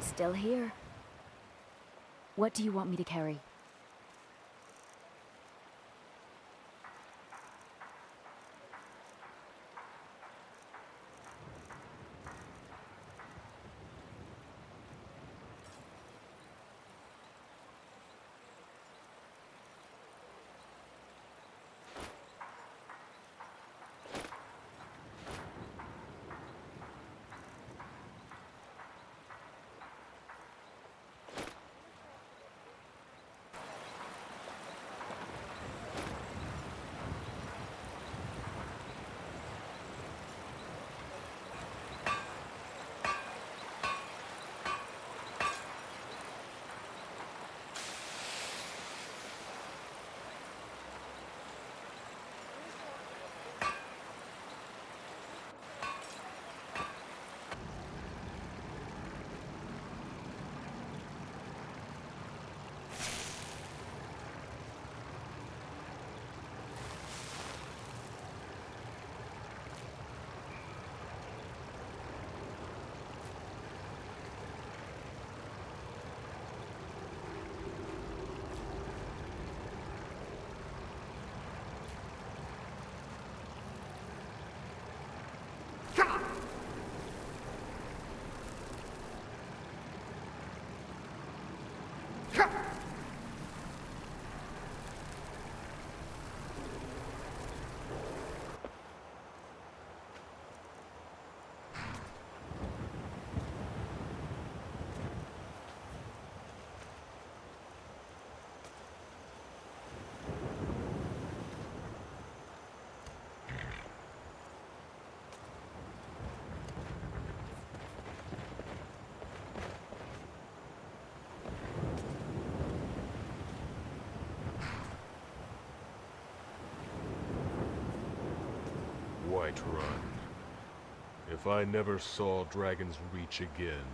Still here. What do you want me to carry? Whiterun. If I never saw Dragon's Reach again,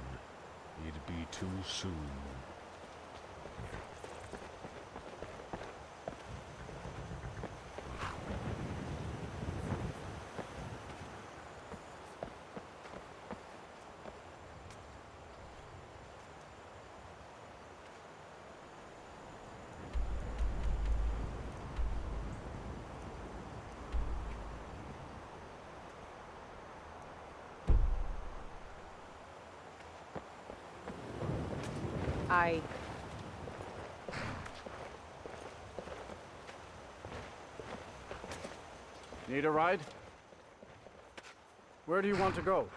it'd be too soon. Need a ride? Where do you want to go?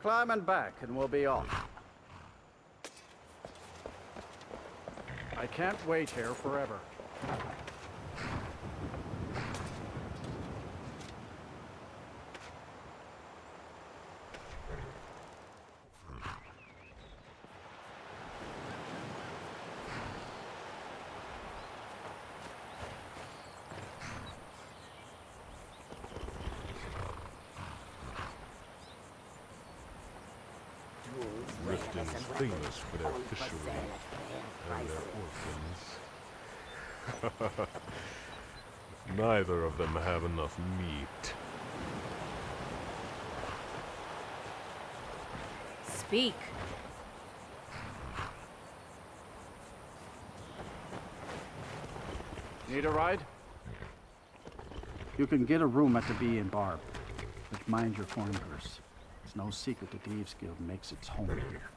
Climb and back and we'll be off. I can't wait here forever. Riften is famous for their fishery and their orphans. Neither of them have enough meat. Speak. Need a ride? You can get a room at the Bee and Barb, but mind your coin purse. It's no secret the Thieves Guild makes its home here.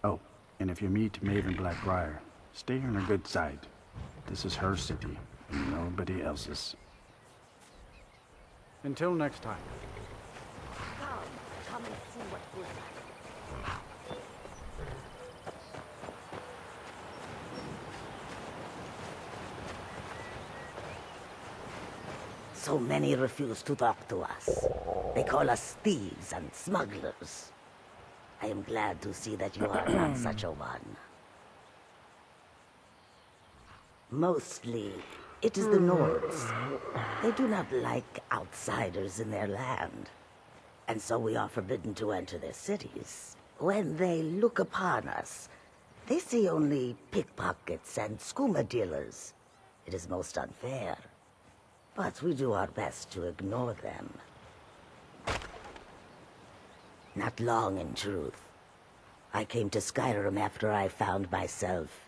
Oh, and if you meet Maven Blackbriar, stay on her good side. This is her city, and nobody else's. Until next time. Come and see what good. So many refuse to talk to us. They call us thieves and smugglers. I am glad to see that you are not such a one. Mostly, it is the Nords. They do not like outsiders in their land. And so we are forbidden to enter their cities. When they look upon us, they see only pickpockets and skooma dealers. It is most unfair. But we do our best to ignore them. Not long, in truth. I came to Skyrim after I found myself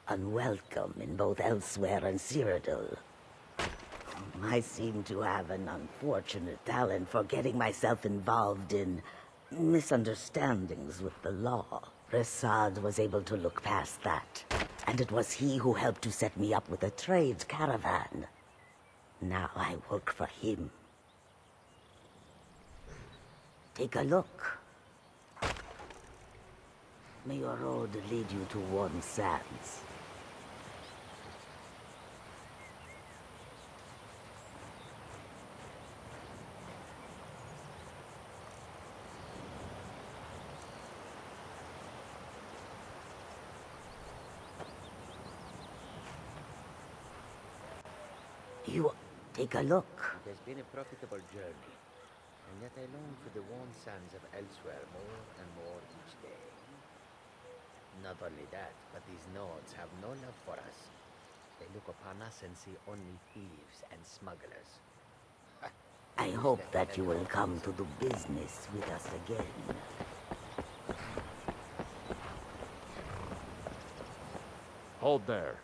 unwelcome in both Elsewhere and Cyrodiil. I seem to have an unfortunate talent for getting myself involved in misunderstandings with the law. Resad was able to look past that, and it was he who helped to set me up with a trade caravan. Now I work for him. Take a look. May your road lead you to warm sands. You take a look. It has been a profitable journey, and yet I long for the warm sands of Elsewhere more and more each day. Not only that, but these Nords have no love for us. They look upon us and see only thieves and smugglers. I hope that you will come to do business with us again. Hold there.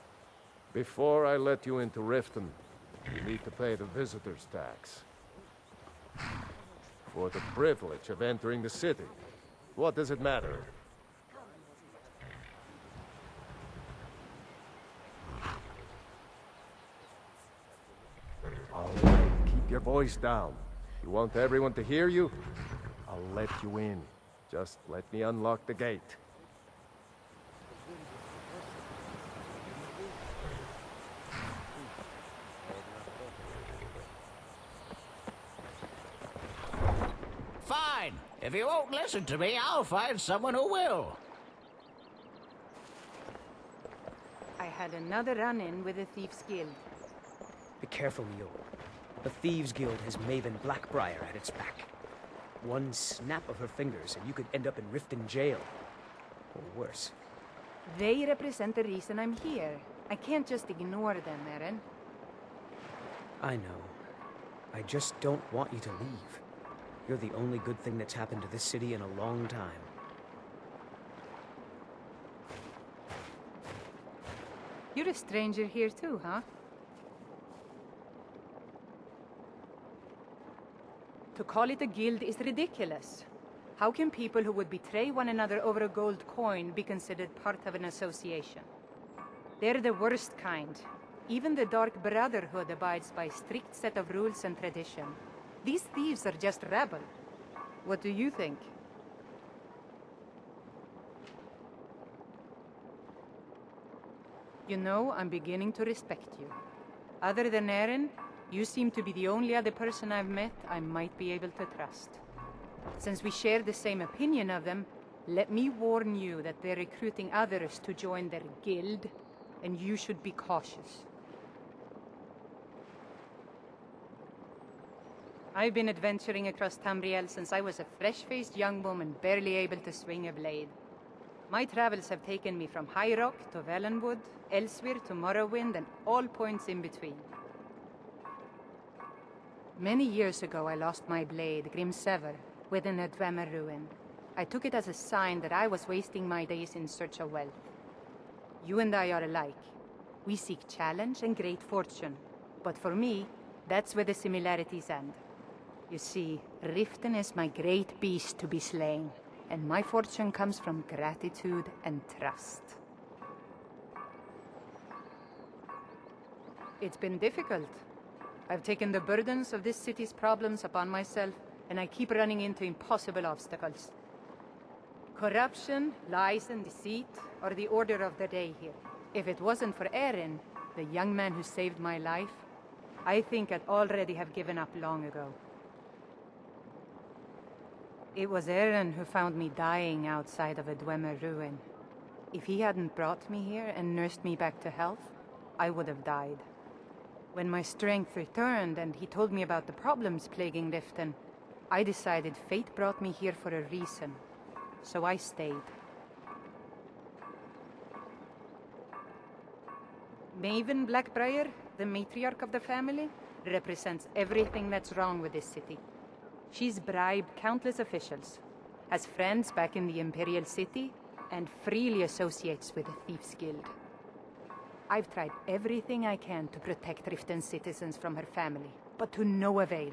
Before I let you into Riften, you need to pay the visitor's tax. For the privilege of entering the city. What does it matter? All right, keep your voice down. You want everyone to hear you? I'll let you in. Just let me unlock the gate. Fine. If you won't listen to me, I'll find someone who will. I had another run-in with the Thieves' Guild. Be careful, Mule. The Thieves Guild has Maven Blackbriar at its back. One snap of her fingers and you could end up in Riften jail. Or worse. They represent the reason I'm here. I can't just ignore them, Eren. I know. I just don't want you to leave. You're the only good thing that's happened to this city in a long time. You're a stranger here too, huh? To call it a guild is ridiculous. How can people who would betray one another over a gold coin be considered part of an association? They're the worst kind. Even the Dark Brotherhood abides by a strict set of rules and tradition. These thieves are just rabble. What do you think? You know, I'm beginning to respect you. Other than Eren, you seem to be the only other person I've met I might be able to trust. Since we share the same opinion of them, let me warn you that they're recruiting others to join their guild, and you should be cautious. I've been adventuring across Tamriel since I was a fresh-faced young woman barely able to swing a blade. My travels have taken me from High Rock to Valenwood, Elsewhere to Morrowind, and all points in between. Many years ago I lost my blade, Grimsever, within a Dwemer ruin. I took it as a sign that I was wasting my days in search of wealth. You and I are alike. We seek challenge and great fortune. But for me, that's where the similarities end. You see, Riften is my great beast to be slain, and my fortune comes from gratitude and trust. It's been difficult. I've taken the burdens of this city's problems upon myself, and I keep running into impossible obstacles. Corruption, lies and deceit are the order of the day here. If it wasn't for Eren, the young man who saved my life, I think I'd already have given up long ago. It was Eren who found me dying outside of a Dwemer ruin. If he hadn't brought me here and nursed me back to health, I would have died. When my strength returned and he told me about the problems plaguing Riften, I decided fate brought me here for a reason. So I stayed. Maven Blackbriar, the matriarch of the family, represents everything that's wrong with this city. She's bribed countless officials. has friends back in the Imperial City, and freely associates with the Thieves Guild. I've tried everything I can to protect Riften's citizens from her family, but to no avail.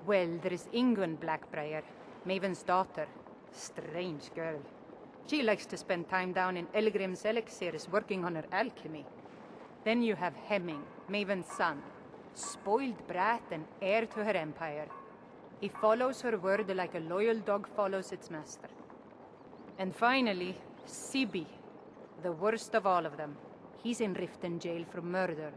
Well, there is Ingun Blackbriar, Maven's daughter. Strange girl. She likes to spend time down in Elgrim's elixirs working on her alchemy. Then you have Hemming, Maven's son. Spoiled brat and heir to her empire. He follows her word like a loyal dog follows its master. And finally, Sibi, the worst of all of them. He's in Riften jail for murder.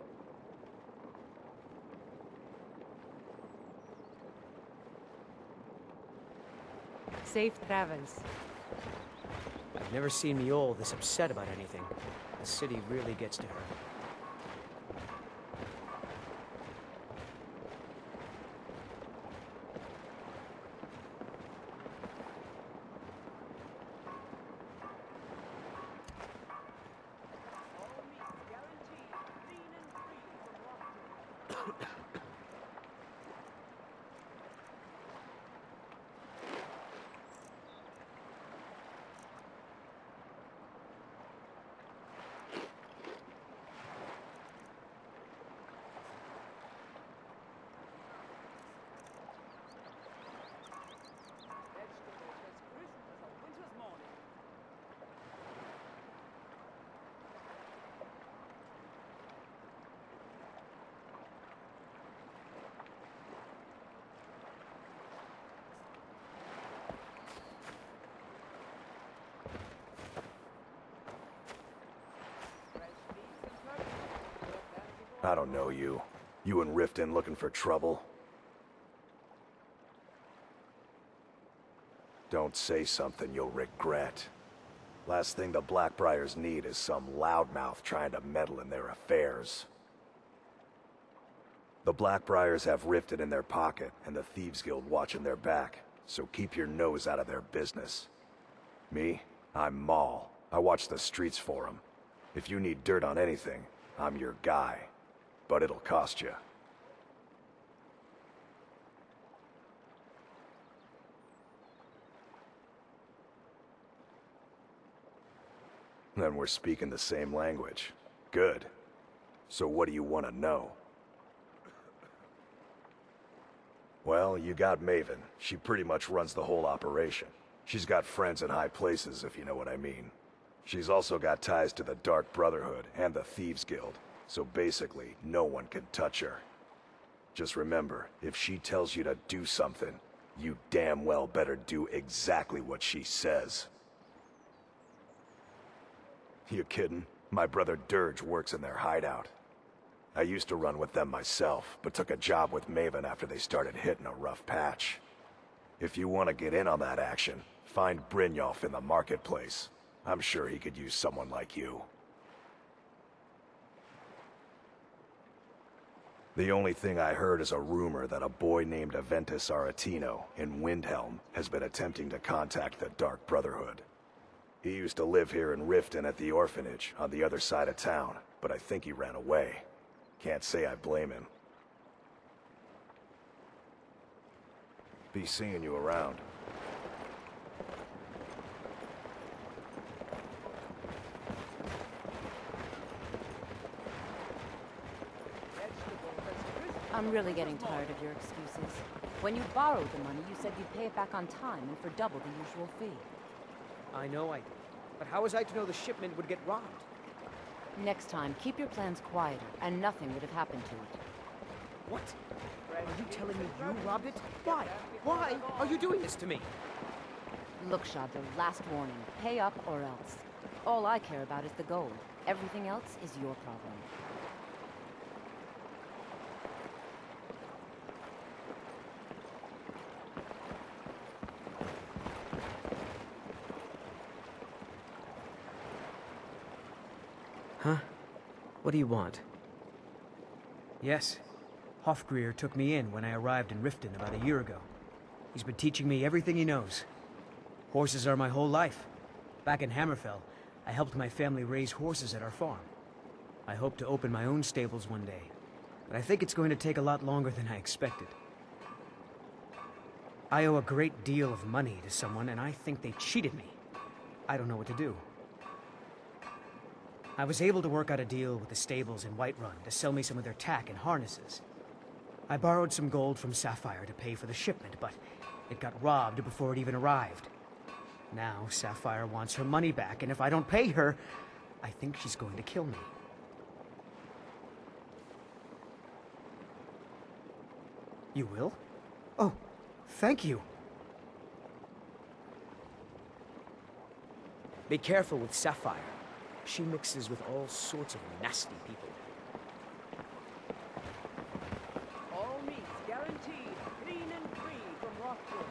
Safe travels. I've never seen Miol this upset about anything. The city really gets to her. I don't know you. You and Riften looking for trouble? Don't say something you'll regret. Last thing the Blackbriars need is some loudmouth trying to meddle in their affairs. The Blackbriars have Riften in their pocket and the Thieves Guild watching their back, so keep your nose out of their business. Me? I'm Maul. I watch the streets for them. If you need dirt on anything, I'm your guy. But it'll cost you. Then we're speaking the same language. Good. So what do you want to know? Well, you got Maven. She pretty much runs the whole operation. She's got friends in high places, if you know what I mean. She's also got ties to the Dark Brotherhood and the Thieves Guild. So basically, no one can touch her. Just remember, if she tells you to do something, you damn well better do exactly what she says. You kidding? My brother Dirge works in their hideout. I used to run with them myself, but took a job with Maven after they started hitting a rough patch. If you want to get in on that action, find Brynjolf in the marketplace. I'm sure he could use someone like you. The only thing I heard is a rumor that a boy named Aventus Aretino in Windhelm has been attempting to contact the Dark Brotherhood. He used to live here in Riften at the orphanage on the other side of town, but I think he ran away. Can't say I blame him. Be seeing you around. I'm really getting tired of your excuses. When you borrowed the money, you said you'd pay it back on time and for double the usual fee. I know I did. But how was I to know the shipment would get robbed? Next time, keep your plans quieter, and nothing would have happened to it. What? Are you telling me you robbed it? Why? Why are you doing this to me? Look, Shadler, last warning. Pay up or else. All I care about is the gold. Everything else is your problem. Huh? What do you want? Yes. Hofgreer took me in when I arrived in Riften about a year ago. He's been teaching me everything he knows. Horses are my whole life. Back in Hammerfell, I helped my family raise horses at our farm. I hope to open my own stables one day, but I think it's going to take a lot longer than I expected. I owe a great deal of money to someone, and I think they cheated me. I don't know what to do. I was able to work out a deal with the stables in Whiterun to sell me some of their tack and harnesses. I borrowed some gold from Sapphire to pay for the shipment, but it got robbed before it even arrived. Now Sapphire wants her money back, and if I don't pay her, I think she's going to kill me. You will? Oh, thank you. Be careful with Sapphire. She mixes with all sorts of nasty people. All meats guaranteed, clean and free from Riften.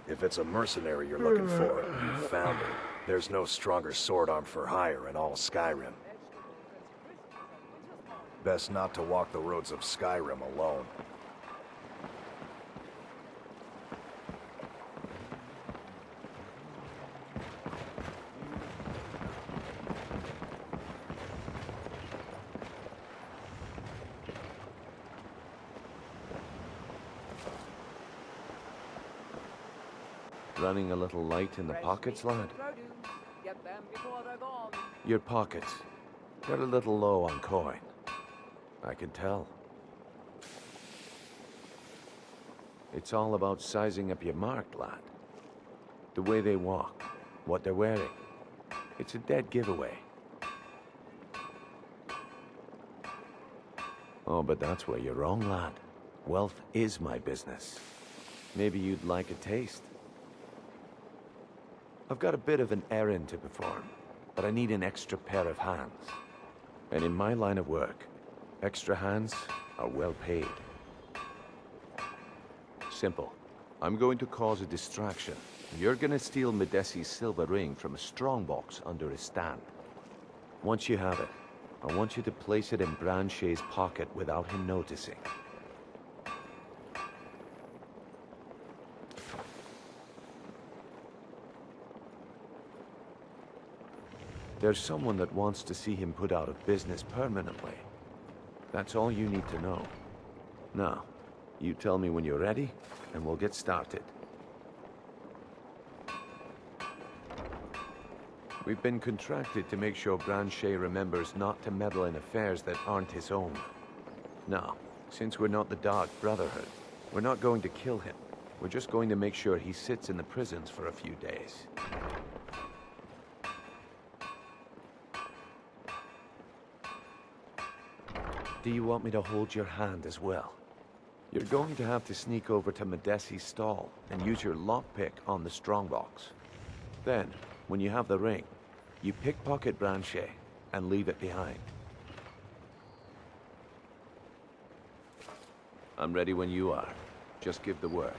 If it's a mercenary you're looking for, you found it. There's no stronger sword arm for hire in all Skyrim. Best not to walk the roads of Skyrim alone. Running a little light in the pockets, lad? Get them before they're gone. Your pockets. They're a little low on coin. I can tell. It's all about sizing up your mark, lad. The way they walk, what they're wearing. It's a dead giveaway. Oh, but that's where you're wrong, lad. Wealth is my business. Maybe you'd like a taste. I've got a bit of an errand to perform, but I need an extra pair of hands. And in my line of work, extra hands are well paid. Simple. I'm going to cause a distraction. You're gonna steal Medesi's silver ring from a strongbox under his stand. Once you have it, I want you to place it in Branche's pocket without him noticing. There's someone that wants to see him put out of business permanently. That's all you need to know. Now, you tell me when you're ready, and we'll get started. We've been contracted to make sure Branche remembers not to meddle in affairs that aren't his own. Now, since we're not the Dark Brotherhood, we're not going to kill him. We're just going to make sure he sits in the prisons for a few days. Do you want me to hold your hand as well? You're going to have to sneak over to Medesi's stall and use your lockpick on the strongbox. Then, when you have the ring, you pickpocket Branche and leave it behind. I'm ready when you are. Just give the word.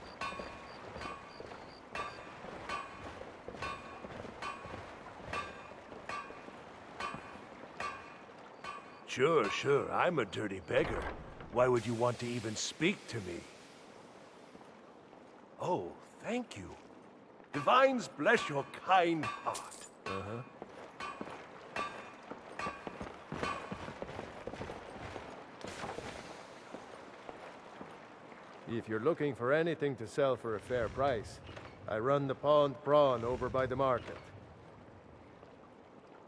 Sure, I'm a dirty beggar. Why would you want to even speak to me? Oh, thank you. Divines bless your kind heart. If you're looking for anything to sell for a fair price, I run the Pond Prawn over by the market.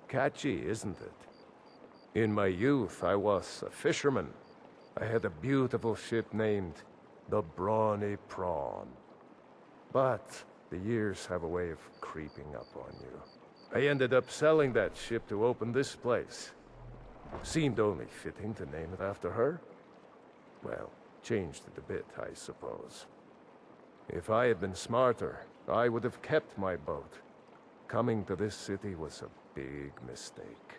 Catchy, isn't it? In my youth, I was a fisherman. I had a beautiful ship named the Brawny Prawn. But the years have a way of creeping up on you. I ended up selling that ship to open this place. Seemed only fitting to name it after her. Well, changed it a bit, I suppose. If I had been smarter, I would have kept my boat. Coming to this city was a big mistake.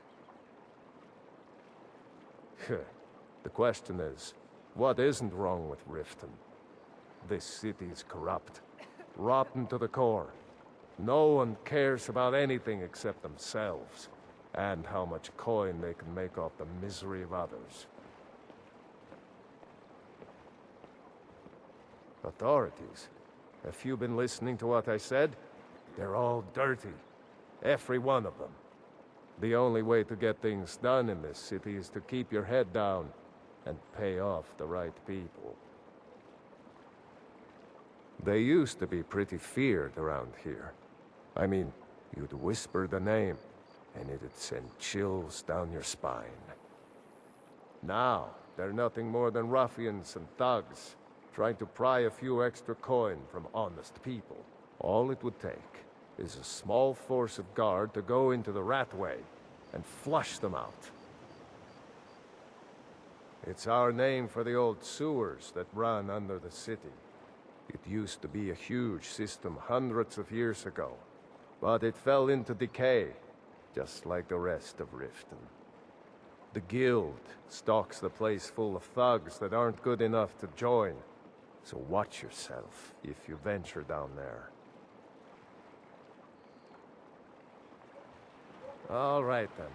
The question is, what isn't wrong with Riften? This city's corrupt, rotten to the core. No one cares about anything except themselves, and how much coin they can make off the misery of others. Authorities, have you been listening to what I said? They're all dirty. Every one of them. The only way to get things done in this city is to keep your head down and pay off the right people. They used to be pretty feared around here. I mean, you'd whisper the name, and it'd send chills down your spine. Now, they're nothing more than ruffians and thugs, trying to pry a few extra coin from honest people. All it would take is a small force of guard to go into the Ratway and flush them out. It's our name for the old sewers that run under the city. It used to be a huge system hundreds of years ago, but it fell into decay, just like the rest of Riften. The guild stocks the place full of thugs that aren't good enough to join, so watch yourself if you venture down there. All right, then.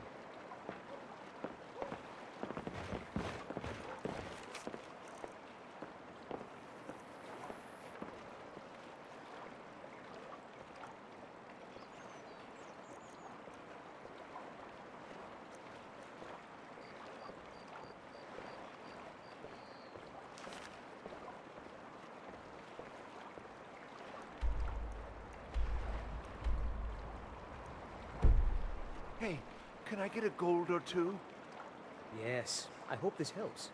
Hey, can I get a gold or two? Yes, I hope this helps.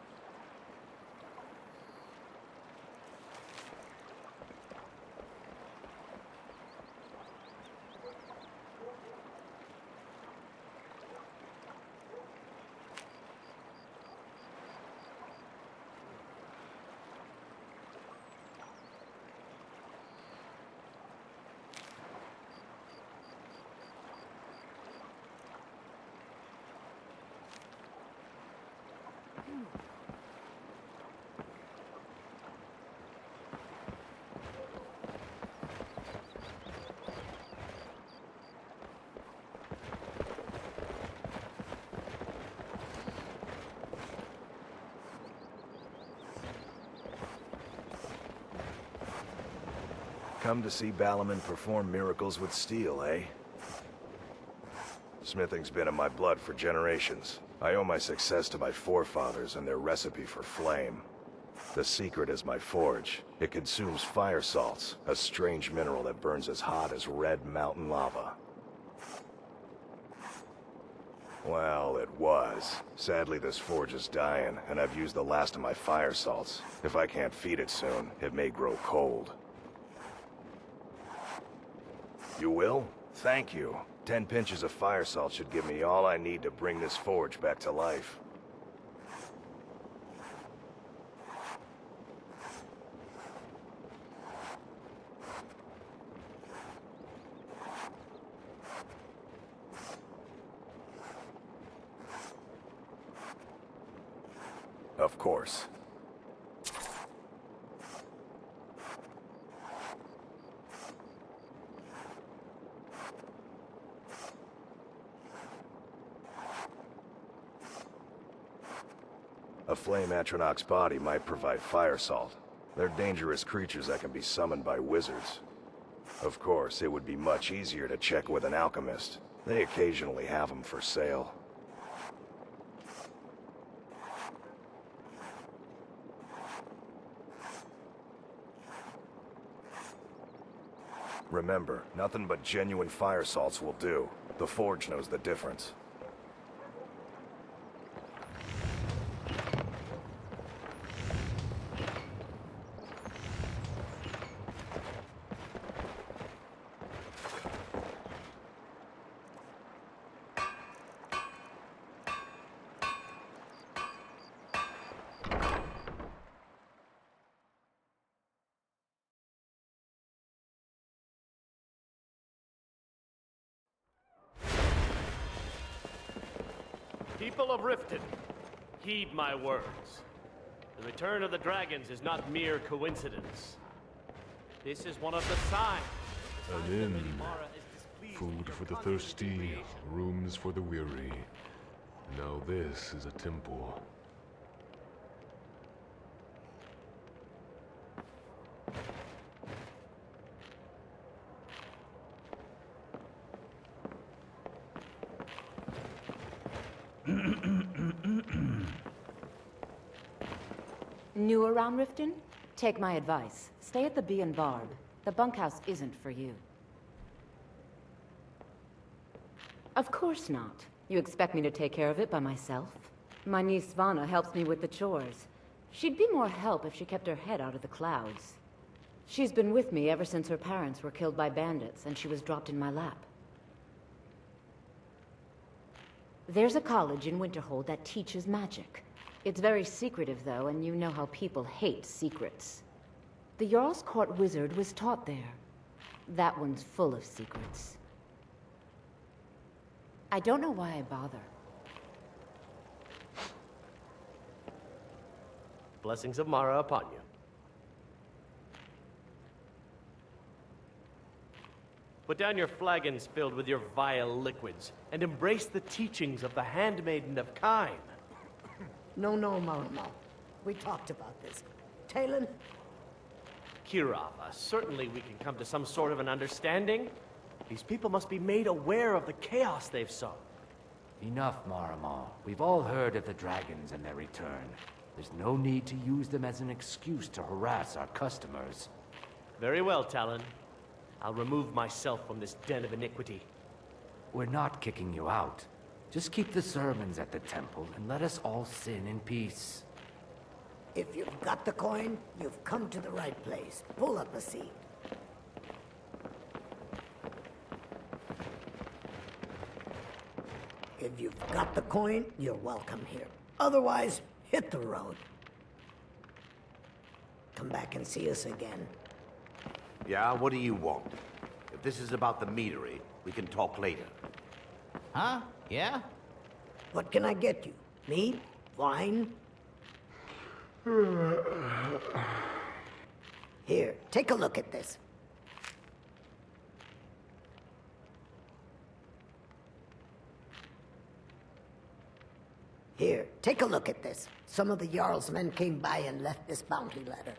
Come to see Balaman perform miracles with steel, eh? Smithing's been in my blood for generations. I owe my success to my forefathers and their recipe for flame. The secret is my forge. It consumes fire salts, a strange mineral that burns as hot as red mountain lava. Well, it was. Sadly, this forge is dying, and I've used the last of my fire salts. If I can't feed it soon, it may grow cold. You will? Thank you. 10 pinches of fire salt should give me all I need to bring this forge back to life. Of course. A flame Atronach's body might provide fire salt. They're dangerous creatures that can be summoned by wizards. Of course, it would be much easier to check with an alchemist. They occasionally have them for sale. Remember, nothing but genuine fire salts will do. The forge knows the difference. People of Riften, heed my words. The return of the dragons is not mere coincidence. This is one of the signs. An inn. Food for the thirsty, rooms for the weary. Now this is a temple. New around Riften? Take my advice. Stay at the Bee and Barb. The bunkhouse isn't for you. Of course not. You expect me to take care of it by myself? My niece Svana helps me with the chores. She'd be more help if she kept her head out of the clouds. She's been with me ever since her parents were killed by bandits and she was dropped in my lap. There's a college in Winterhold that teaches magic. It's very secretive, though, and you know how people hate secrets. The Jarl's Court wizard was taught there. That one's full of secrets. I don't know why I bother. Blessings of Mara upon you. Put down your flagons filled with your vile liquids, and embrace the teachings of the Handmaiden of Kine. No, Marama. We talked about this. Talon? Kirava, certainly we can come to some sort of an understanding. These people must be made aware of the chaos they've sown. Enough, Marama. We've all heard of the dragons and their return. There's no need to use them as an excuse to harass our customers. Very well, Talon. I'll remove myself from this den of iniquity. We're not kicking you out. Just keep the sermons at the temple and let us all sin in peace. If you've got the coin, you've come to the right place. Pull up a seat. If you've got the coin, you're welcome here. Otherwise, hit the road. Come back and see us again. Yeah, what do you want? If this is about the meadery, we can talk later. Huh? Yeah? What can I get you? Meat? Wine? Here, take a look at this. Here, take a look at this. Some of the Jarl's men came by and left this bounty letter.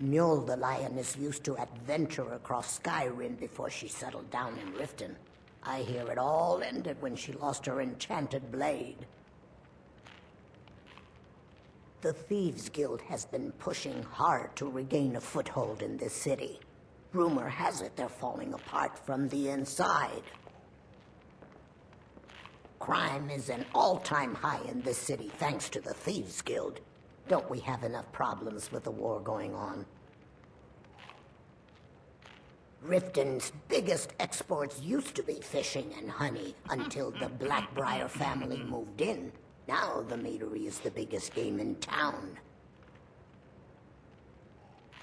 Mjol the lioness used to adventure across Skyrim before she settled down in Riften. I hear it all ended when she lost her enchanted blade. The Thieves Guild has been pushing hard to regain a foothold in this city. Rumor has it they're falling apart from the inside. Crime is an all-time high in this city thanks to the Thieves Guild. Don't we have enough problems with the war going on? Riften's biggest exports used to be fishing and honey until the Blackbriar family moved in. Now the meadery is the biggest game in town.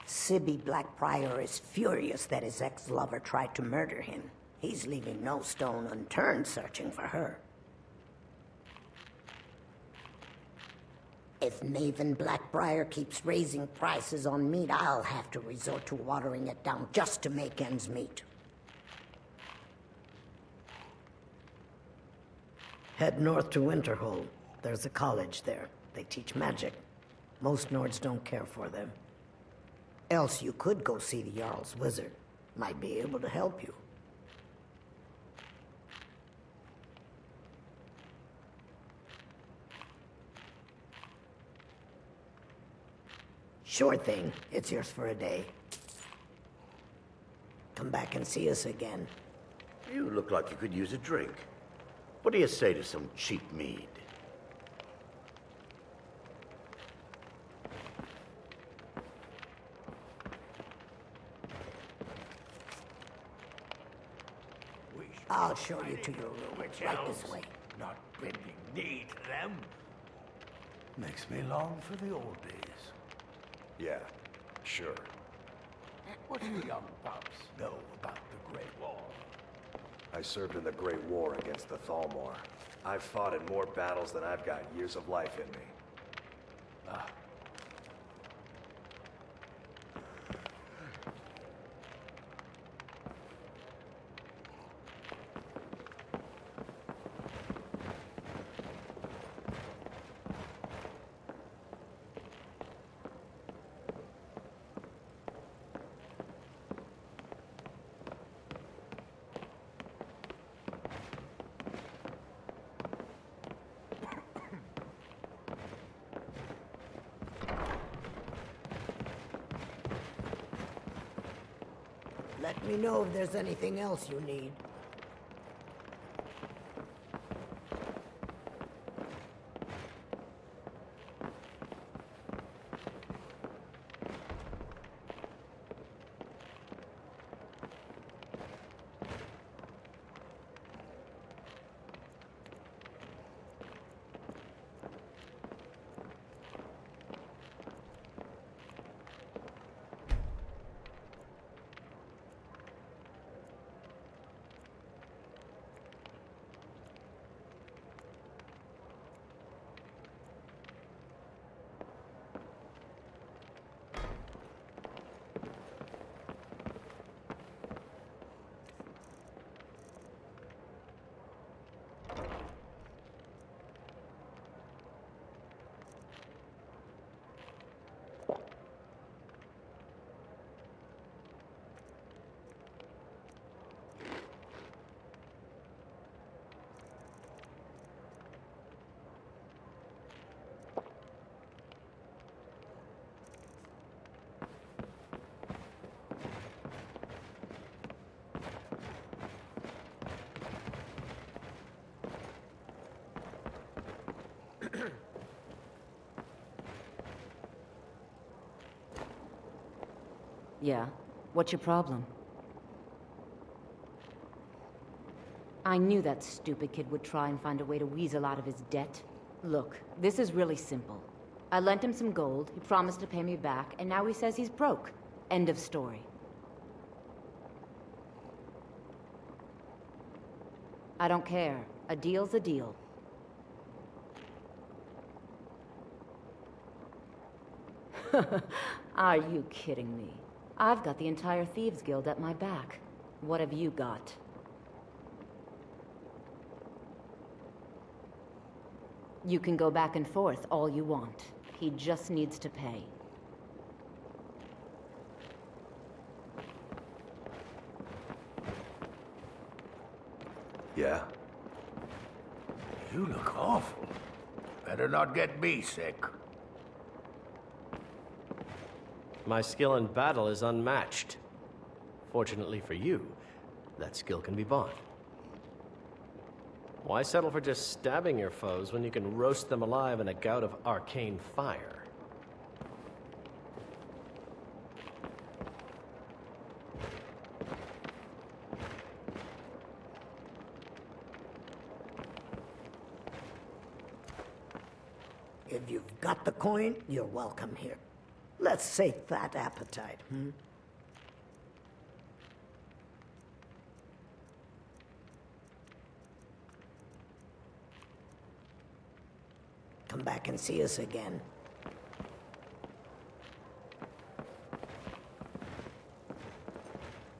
Sibby Blackbriar is furious that his ex-lover tried to murder him. He's leaving no stone unturned searching for her. If Maven Blackbriar keeps raising prices on meat, I'll have to resort to watering it down just to make ends meet. Head north to Winterhold. There's a college there. They teach magic. Most Nords don't care for them. Else you could go see the Jarl's wizard. Might be able to help you. Sure thing. It's yours for a day. Come back and see us again. You look like you could use a drink. What do you say to some cheap mead? I'll show you to your room. Right this way. Not bending knee to them. Makes me long for the old days. Yeah, sure. What do you young pups know about the Great War? I served in the Great War against the Thalmor. I've fought in more battles than I've got years of life in me. Ah. Let me know if there's anything else you need. Yeah? What's your problem? I knew that stupid kid would try and find a way to weasel out of his debt. Look, this is really simple. I lent him some gold, he promised to pay me back, and now he says he's broke. End of story. I don't care. A deal's a deal. Are you kidding me? I've got the entire Thieves Guild at my back. What have you got? You can go back and forth all you want. He just needs to pay. Yeah? You look awful. Better not get me sick. My skill in battle is unmatched. Fortunately for you, that skill can be bought. Why settle for just stabbing your foes when you can roast them alive in a gout of arcane fire? If you've got the coin, you're welcome here. Let's sate that appetite, hmm? Come back and see us again.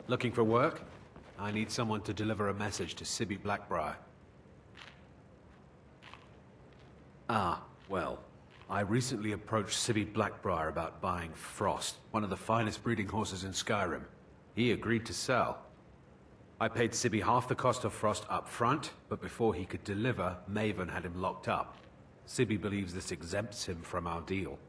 Looking for work? I need someone to deliver a message to Sibby Blackbriar. Ah, well. I recently approached Sibby Blackbriar about buying Frost, one of the finest breeding horses in Skyrim. He agreed to sell. I paid Sibby half the cost of Frost up front, but before he could deliver, Maven had him locked up. Sibby believes this exempts him from our deal.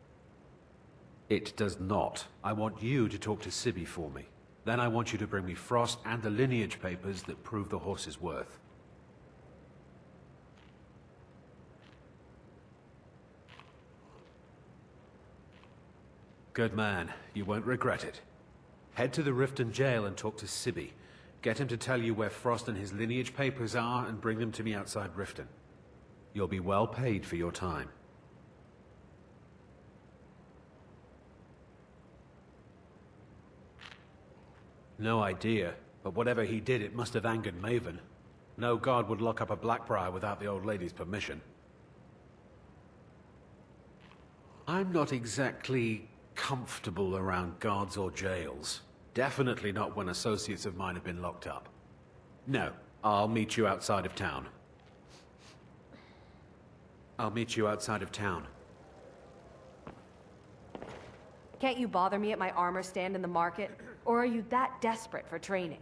It does not. I want you to talk to Sibby for me. Then I want you to bring me Frost and the lineage papers that prove the horse's worth. Good man. You won't regret it. Head to the Riften jail and talk to Sibby. Get him to tell you where Frost and his lineage papers are and bring them to me outside Riften. You'll be well paid for your time. No idea, but whatever he did, it must have angered Maven. No guard would lock up a Blackbriar without the old lady's permission. I'm not exactly comfortable around guards or jails. Definitely not when associates of mine have been locked up. No, I'll meet you outside of town. I'll meet you outside of town. Can't you bother me at my armor stand in the market? Or are you that desperate for training?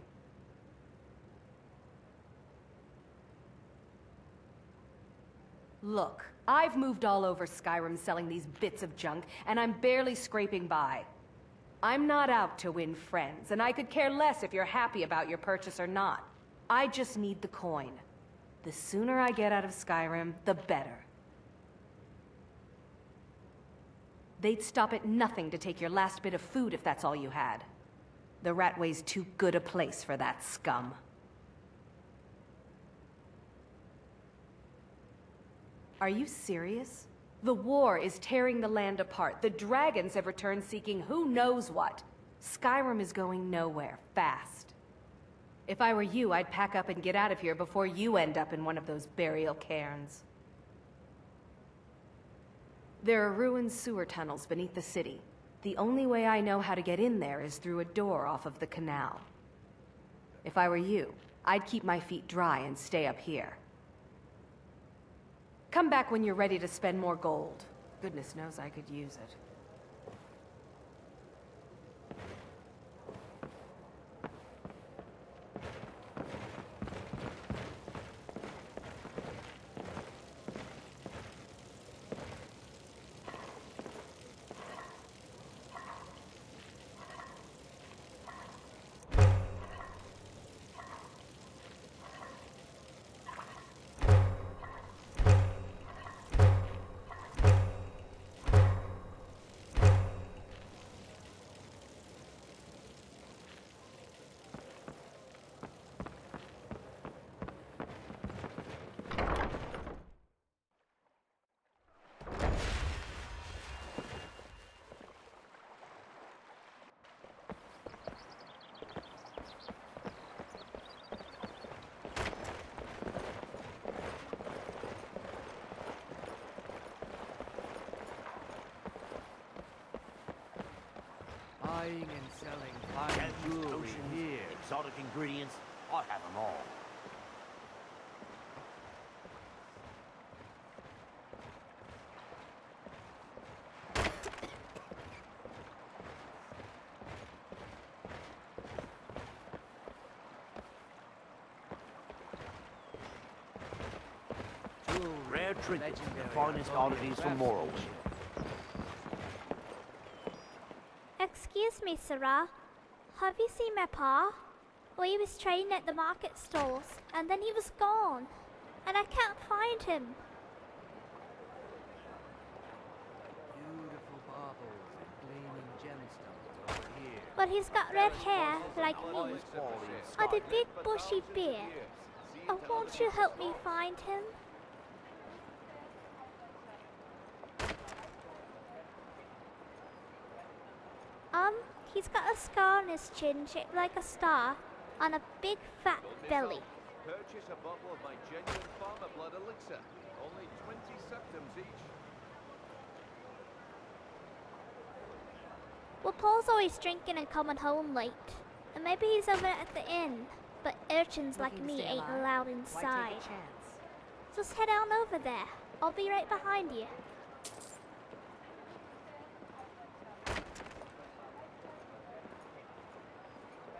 Look, I've moved all over Skyrim selling these bits of junk, and I'm barely scraping by. I'm not out to win friends, and I could care less if you're happy about your purchase or not. I just need the coin. The sooner I get out of Skyrim, the better. They'd stop at nothing to take your last bit of food if that's all you had. The Ratway's too good a place for that scum. Are you serious? The war is tearing the land apart. The dragons have returned seeking who knows what. Skyrim is going nowhere, fast. If I were you, I'd pack up and get out of here before you end up in one of those burial cairns. There are ruined sewer tunnels beneath the city. The only way I know how to get in there is through a door off of the canal. If I were you, I'd keep my feet dry and stay up here. Come back when you're ready to spend more gold. Goodness knows I could use it. Buying and selling fine jewelry here. Exotic ingredients, I have them all. Rare trinkets, the finest oddities from Morrowind. Excuse me, Sarah. Have you seen my pa? Well, he was trading at the market stalls, and then he was gone. And I can't find him. Beautiful baubles and gleaming gemstones over here. But he's got red hair, like me. And a big bushy beard. Oh, won't you help me find him? He's got a scar on his chin shaped like a star, and a big fat belly. Purchase a bottle of my genuine farmer blood elixir. Only 20 septims each. Well, Paul's always drinking and coming home late. And maybe he's over at the inn, but urchins like me ain't allowed inside. Just head on over there. I'll be right behind you.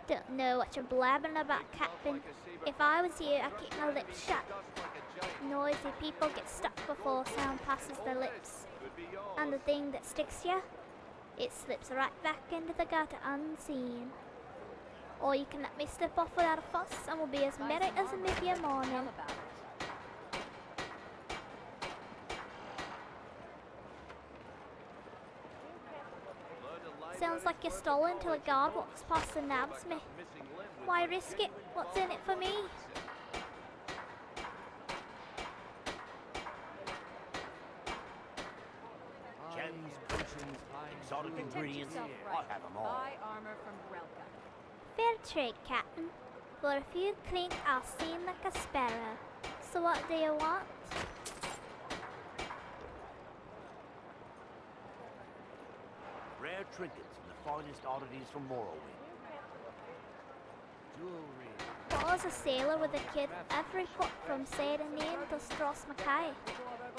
Don't know what you're blabbing about, Captain. If I was you, I'd keep my lips shut. Noisy people get stuck before sound passes their lips. And the thing that sticks you, it slips right back into the gutter unseen. Or you can let me slip off without a fuss, and we'll be as merry as a mid-year morning. Sounds like you're stolen till a guard walks past and nabs me. Why risk it? What's in it for me? Gems, potions, exotic ingredients, I have them all. Buy armor from Relka. Fair trade, Captain. For a few clink, I'll seem like a sparrow. So what do you want? Rare trinkets and the finest oddities from Morrowind. Jewelry. I was a sailor with a kid every port from Sailor Name to Strass Mackay.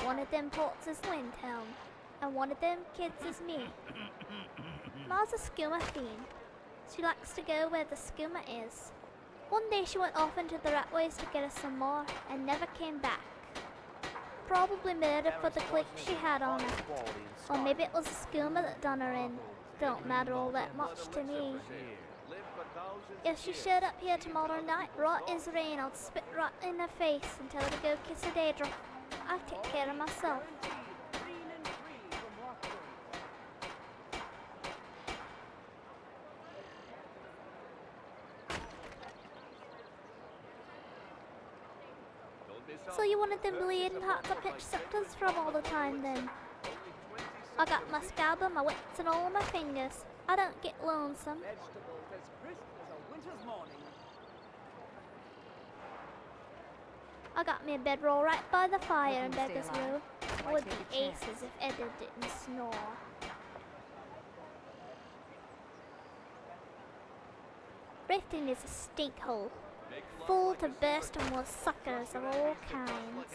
One of them ports is Windhelm, and one of them kids is me. Ma's a skooma fiend. She likes to go where the skooma is. One day she went off into the Ratways to get us some more, and never came back. Probably murdered for the clique she had on her. Or maybe it was a skooma that done her in. don't matter all that much to me. If she showed up here tomorrow night, right as rain, I'd spit right in her face and tell her to go kiss a daedra. I take care of myself. So you wanted them bleeding hearts to pitch scepters from all the time then? I got my scalpel, my whips, and all my fingers. I don't get lonesome. Vegetables as crisp as a winter's morning. I got me a bedroll right by the fire in Looking to Beggar's stay alive? Row. Why Would take be a chance? aces if Eddie didn't snore. Riften is a stinkhole, full to bursting with suckers of all kinds.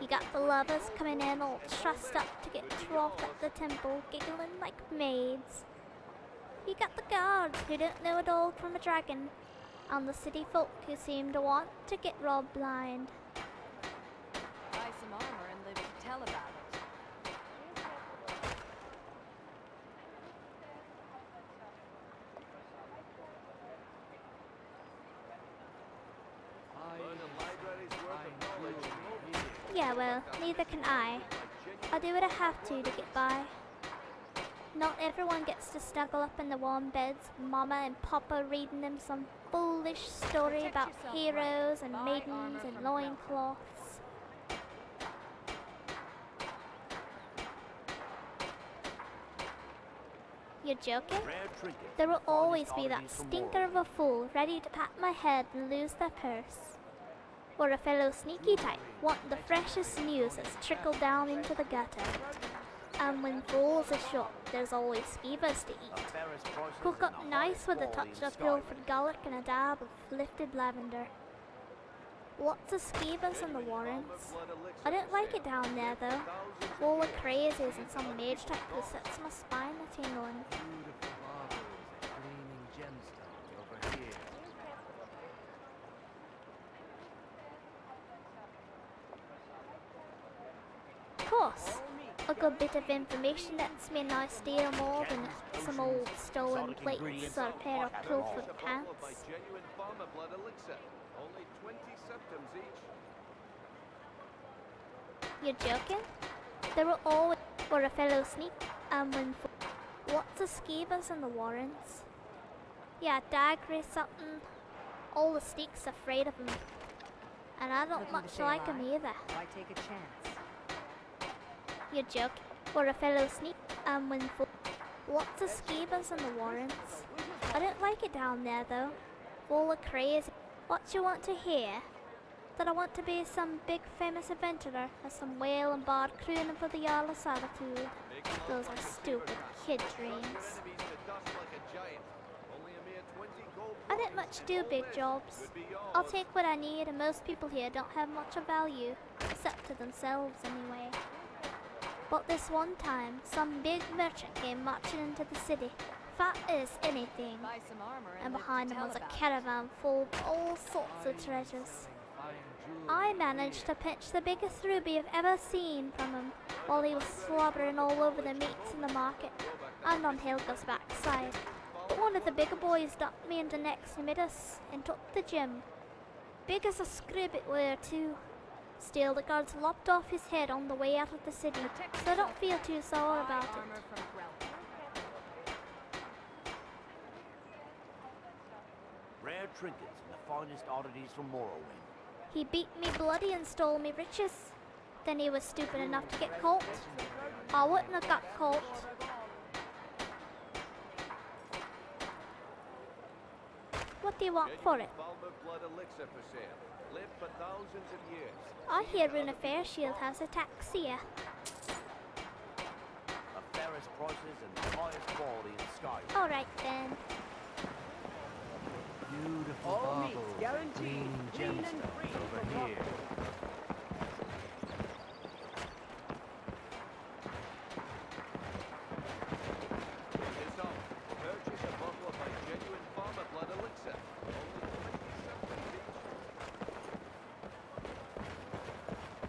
You got the lovers coming in all trussed up to get troughed at the temple, giggling like maids. You got the guards who don't know a dog from a dragon, and the city folk who seem to want to get robbed blind. Buy some armor and live to tell about it. Yeah, well, neither can I. I do what I have to get by. Not everyone gets to snuggle up in the warm beds, Mama and Papa reading them some foolish story about heroes and maidens and loincloths. You're joking? There will always be that stinker of a fool ready to pat my head and lose their purse. Or a fellow sneaky type, wanting the freshest news that's trickled down into the gutter. And when fools are short, there's always skeevers to eat. Cook up nice with a touch of pilfered garlic and a dab of lifted lavender. Lots of skeevers in the Warrens. I don't like it down there though. Full of crazies and some mage type who sets my spine a-tingling. Of course, a good bit of information lets me a nice deal more than some old stolen plates or a pair of pilfered pants. Genuine farmer blood elixir. Only 20 septums each. You're joking? There will always for a fellow sneak and when lots of skeevers in the Warrens. Yeah, Dagger is something. All the sneaks afraid of him. And I don't Looking to much stay like him alive? either. Why take a chance? You're joking? For a fellow sneak and when lots of skeevers in the Warrens. I don't like it down there though. Full of crazy. What you want to hear? That I want to be some big famous adventurer or some whale and bard crooning for the Jarl of Solitude. Those are stupid kid dreams. I don't much do big jobs. I'll take what I need and most people here don't have much of value, except to themselves anyway. But this one time, some big merchant came marching into the city, fat as anything, Buy some armor and live behind to him tell was a about it. caravan full of all sorts of treasures. I managed to pinch the biggest ruby I've ever seen from him while he was slobbering all over the meats in the market and on Helga's backside. But one of the bigger boys ducked me into next to us and took the gem. Big as a scrib it were too. Still, the guards lopped off his head on the way out of the city, so I don't feel too sore about it. Rare trinkets and the finest oddities from Morrowind. He beat me bloody and stole me riches. Then he was stupid enough to get caught. I wouldn't have got caught. What do you want for it? Balmer blood elixir for sale. Live for thousands of years. I hear Runa Fairshield has a taxia. The fairest prices and the highest quality in Skyrim. Alright then. Beautiful All meats baubles, guaranteed, gleaming clean and gemstones free over from here. It's on. Purchase a bottle of my genuine farmer blood elixir. Only 20 septums each.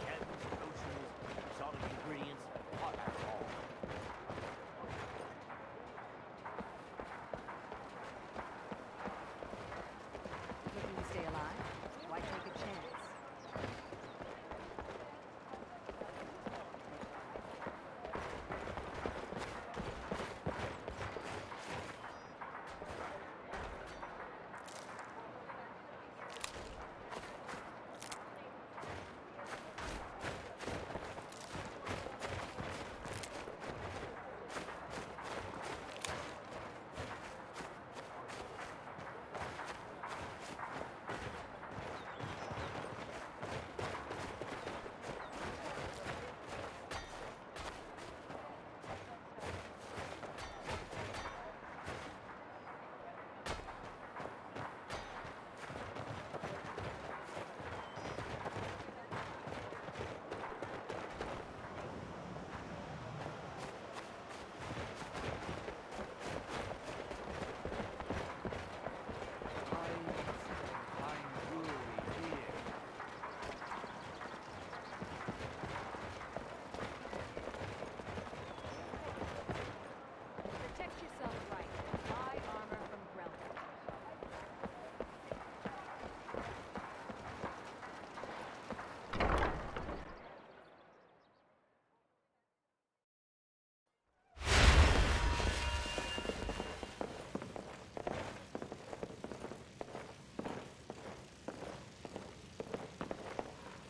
Gems, potions, exotic ingredients, hot alcohol.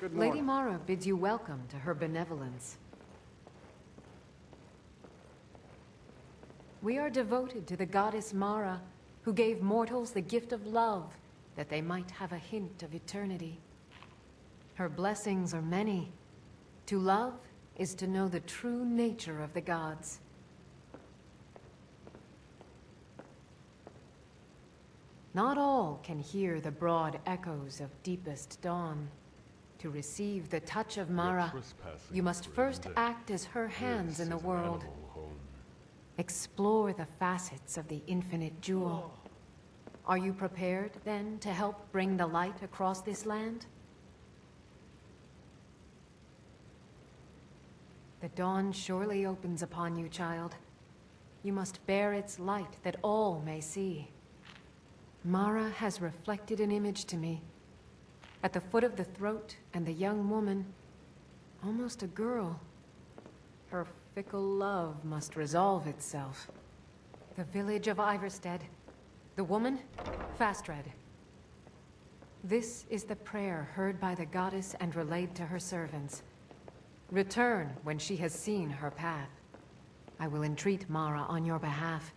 Good Lady morning. Mara bids you welcome to her benevolence. We are devoted to the goddess Mara, who gave mortals the gift of love, that they might have a hint of eternity. Her blessings are many. To love is to know the true nature of the gods. Not all can hear the broad echoes of deepest dawn. To receive the touch of Mara, you must first act as her hands in the world. Explore the facets of the infinite jewel. Are you prepared, then, to help bring the light across this land? The dawn surely opens upon you, child. You must bear its light that all may see. Mara has reflected an image to me. At the foot of the throat and the young woman, almost a girl. Her fickle love must resolve itself. The village of Iverstead. The woman, Fastred. This is the prayer heard by the goddess and relayed to her servants. Return when she has seen her path. I will entreat Mara on your behalf.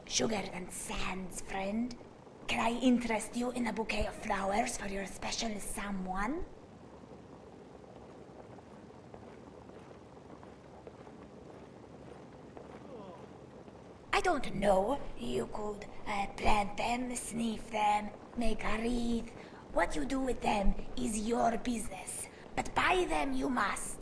Sugar and sands, friend. Can I interest you in a bouquet of flowers for your special someone? I don't know. You could plant them, sniff them, make a wreath. What you do with them is your business. But buy them you must.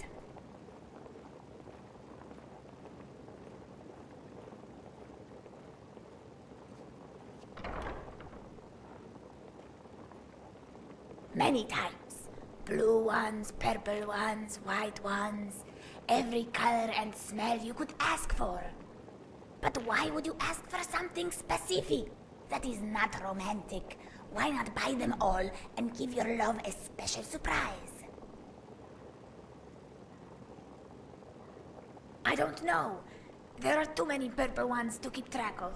Many types. Blue ones, purple ones, white ones. Every color and smell you could ask for. But why would you ask for something specific? That is not romantic. Why not buy them all and give your love a special surprise? I don't know. There are too many purple ones to keep track of.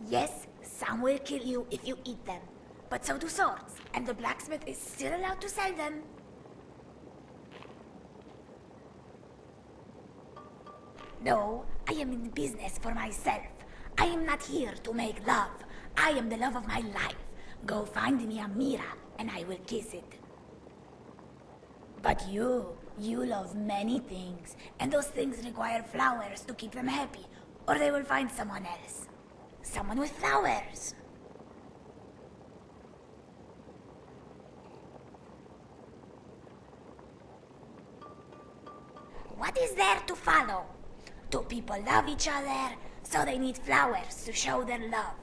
Yes, some will kill you if you eat them. But so do swords, and the blacksmith is still allowed to sell them. No, I am in business for myself. I am not here to make love. I am the love of my life. Go find me a Mira, and I will kiss it. But you love many things, and those things require flowers to keep them happy, or they will find someone else. Someone with flowers. What is there to follow? Two people love each other, so they need flowers to show their love.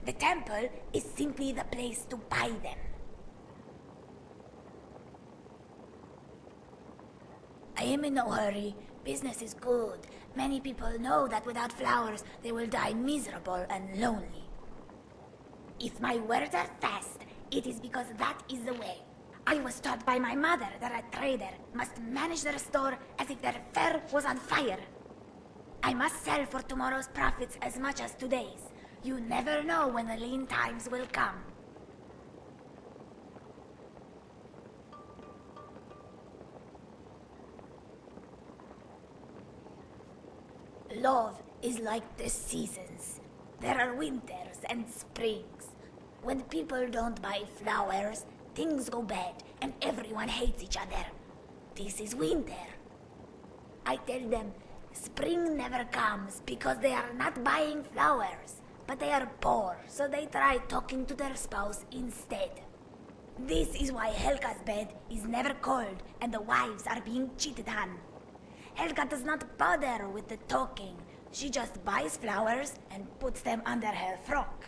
The temple is simply the place to buy them. I am in no hurry. Business is good. Many people know that without flowers, they will die miserable and lonely. If my words are fast, it is because that is the way. I was taught by my mother that a trader must manage their store as if their fur was on fire. I must sell for tomorrow's profits as much as today's. You never know when the lean times will come. Love is like the seasons. There are winters and springs. When people don't buy flowers, things go bad and everyone hates each other. This is winter. I tell them, spring never comes because they are not buying flowers, but they are poor, so they try talking to their spouse instead. This is why Helga's bed is never cold and the wives are being cheated on. Helga does not bother with the talking. She just buys flowers and puts them under her frock.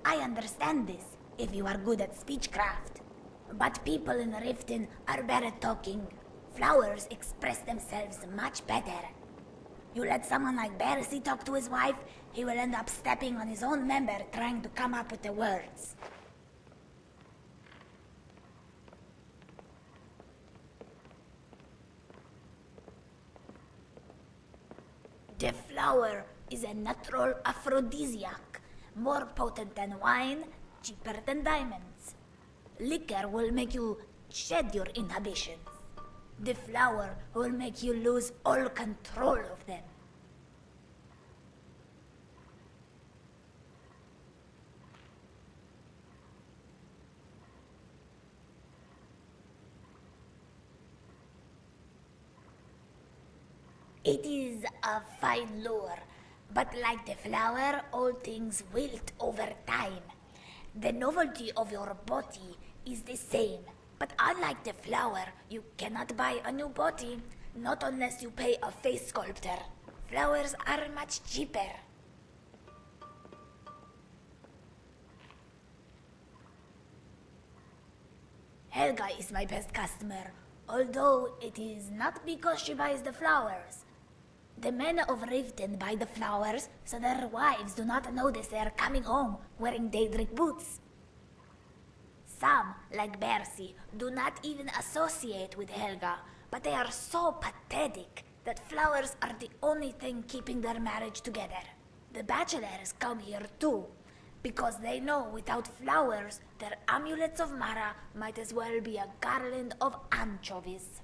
I understand this, if you are good at speechcraft. But people in Riften are bad at talking. Flowers express themselves much better. You let someone like Bercy talk to his wife, he will end up stepping on his own member trying to come up with the words. The flower is a natural aphrodisiac, more potent than wine, cheaper than diamonds. Liquor will make you shed your inhibitions. The flower will make you lose all control of them. It is a fine lure, but like the flower, all things wilt over time. The novelty of your body is the same, but unlike the flower, you cannot buy a new body, not unless you pay a face sculptor. Flowers are much cheaper. Helga is my best customer, although it is not because she buys the flowers. The men of Riften buy the flowers so their wives do not notice they are coming home wearing Daedric boots. Some, like Bercy, do not even associate with Helga, but they are so pathetic that flowers are the only thing keeping their marriage together. The bachelors come here too, because they know without flowers, their amulets of Mara might as well be a garland of anchovies.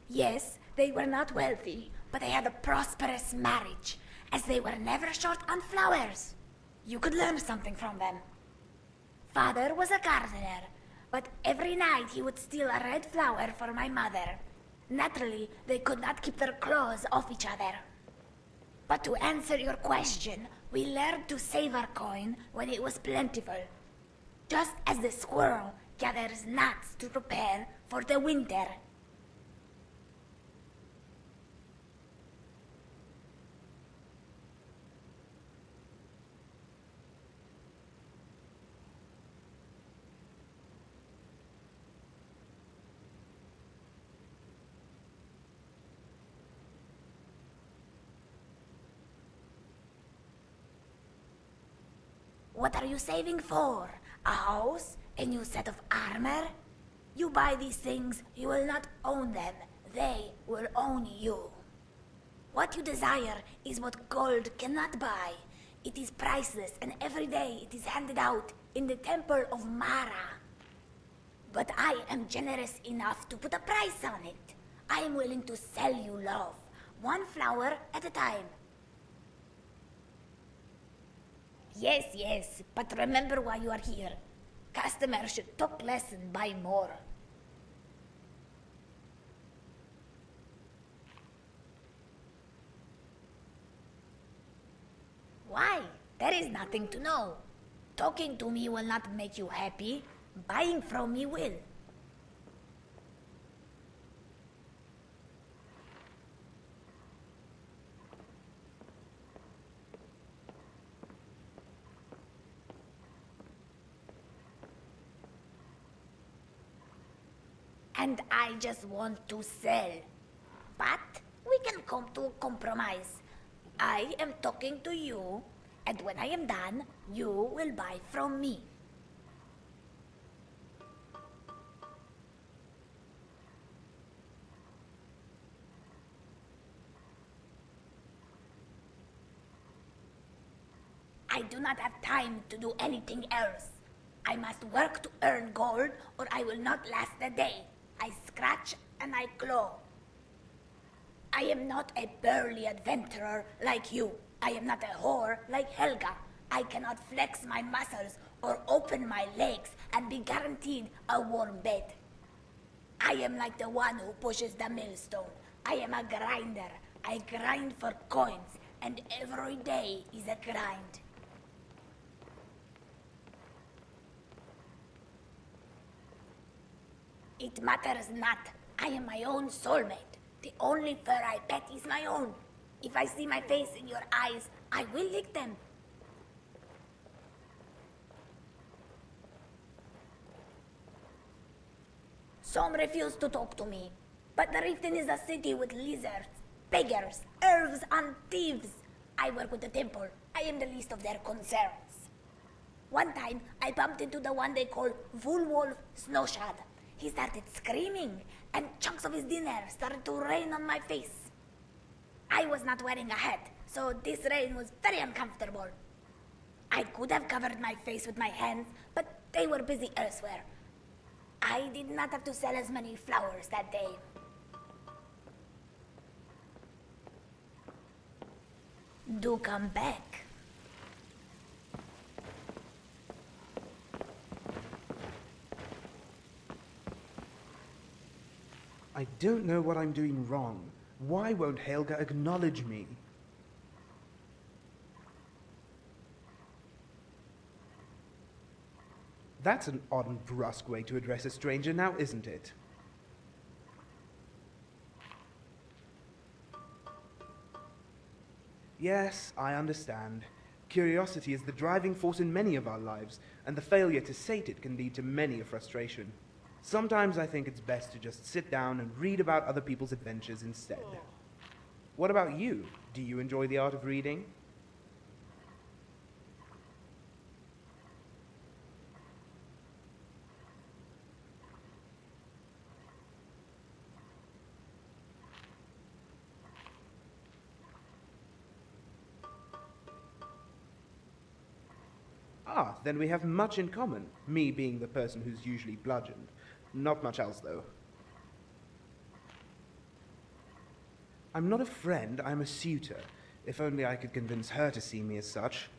Yes, they were not wealthy, but they had a prosperous marriage, as they were never short on flowers. You could learn something from them. Father was a gardener, but every night he would steal a red flower for my mother. Naturally, they could not keep their clothes off each other. But to answer your question, we learned to save our coin when it was plentiful. Just as the squirrel gathers nuts to prepare for the winter. What are you saving for? A house? A new set of armor? You buy these things, you will not own them. They will own you. What you desire is what gold cannot buy. It is priceless, and every day it is handed out in the temple of Mara. But I am generous enough to put a price on it. I am willing to sell you love, one flower at a time. Yes, but remember why you are here. Customers should talk less and buy more. Why? There is nothing to know. Talking to me will not make you happy. Buying from me will. And I just want to sell. But we can come to a compromise. I am talking to you, and when I am done, you will buy from me. I do not have time to do anything else. I must work to earn gold, or I will not last a day. I scratch and I claw. I am not a burly adventurer like you. I am not a whore like Helga. I cannot flex my muscles or open my legs and be guaranteed a warm bed. I am like the one who pushes the millstone. I am a grinder. I grind for coins, and every day is a grind. It matters not. I am my own soulmate. The only fur I pet is my own. If I see my face in your eyes, I will lick them. Some refuse to talk to me. But the Riften is a city with lizards, beggars, elves, and thieves. I work with the temple. I am the least of their concerns. One time, I bumped into the one they call Woolwolf Snowshad. He started screaming, and chunks of his dinner started to rain on my face. I was not wearing a hat, so this rain was very uncomfortable. I could have covered my face with my hands, but they were busy elsewhere. I did not have to sell as many flowers that day. Do come back. I don't know what I'm doing wrong. Why won't Helga acknowledge me? That's an odd and brusque way to address a stranger now, isn't it? Yes, I understand. Curiosity is the driving force in many of our lives, and the failure to sate it can lead to many a frustration. Sometimes I think it's best to just sit down and read about other people's adventures instead. What about you? Do you enjoy the art of reading? Ah, then we have much in common, me being the person who's usually bludgeoned. Not much else, though. I'm not a friend, I'm a suitor. If only I could convince her to see me as such.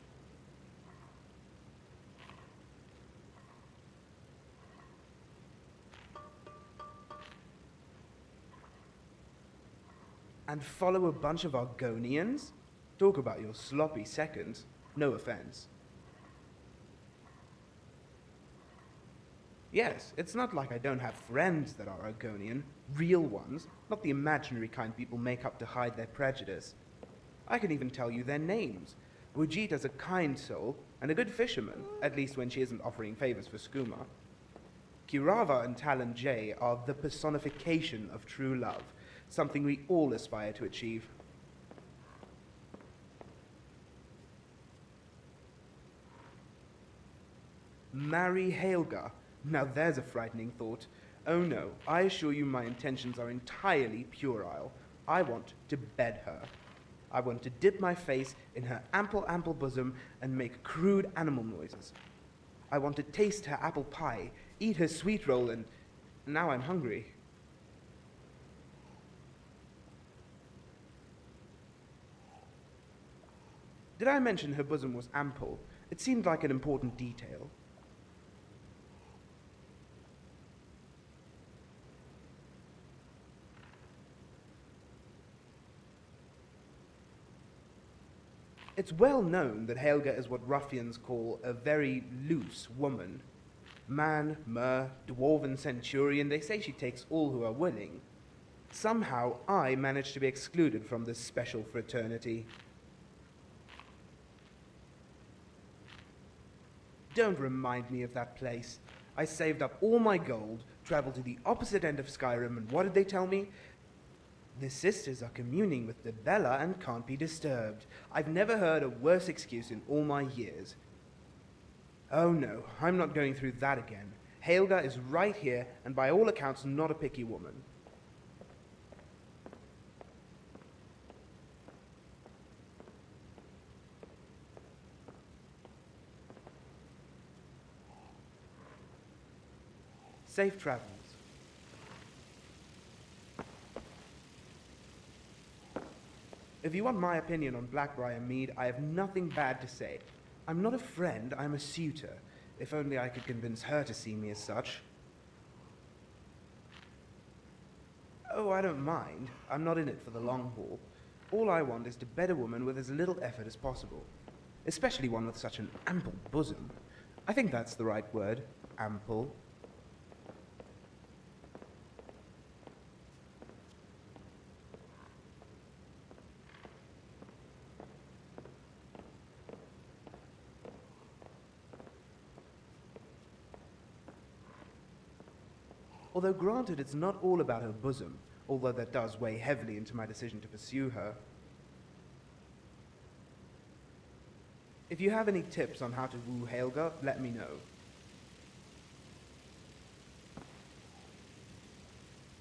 And follow a bunch of Argonians? Talk about your sloppy seconds. No offense. Yes, it's not like I don't have friends that are Argonian. Real ones, not the imaginary kind people make up to hide their prejudice. I can even tell you their names. Wujita's a kind soul, and a good fisherman, at least when she isn't offering favors for skooma. Kirava and Talon J are the personification of true love, something we all aspire to achieve. Marry Helga. Now there's a frightening thought. Oh no, I assure you my intentions are entirely puerile. I want to bed her. I want to dip my face in her ample bosom and make crude animal noises. I want to taste her apple pie, eat her sweet roll, and now I'm hungry. Did I mention her bosom was ample? It seemed like an important detail. It's well known that Helga is what ruffians call a very loose woman. Man, mer, dwarven centurion, they say she takes all who are willing. Somehow I managed to be excluded from this special fraternity. Don't remind me of that place. I saved up all my gold, traveled to the opposite end of Skyrim, and what did they tell me? The sisters are communing with the Bella and can't be disturbed. I've never heard a worse excuse in all my years. Oh no, I'm not going through that again. Helga is right here, and by all accounts not a picky woman. Safe travels. If you want my opinion on Blackbriar Mead, I have nothing bad to say. I'm not a friend, I'm a suitor. If only I could convince her to see me as such. Oh, I don't mind. I'm not in it for the long haul. All I want is to bed a woman with as little effort as possible. Especially one with such an ample bosom. I think that's the right word. Ample. Although granted, it's not all about her bosom, although that does weigh heavily into my decision to pursue her. If you have any tips on how to woo Helga, let me know.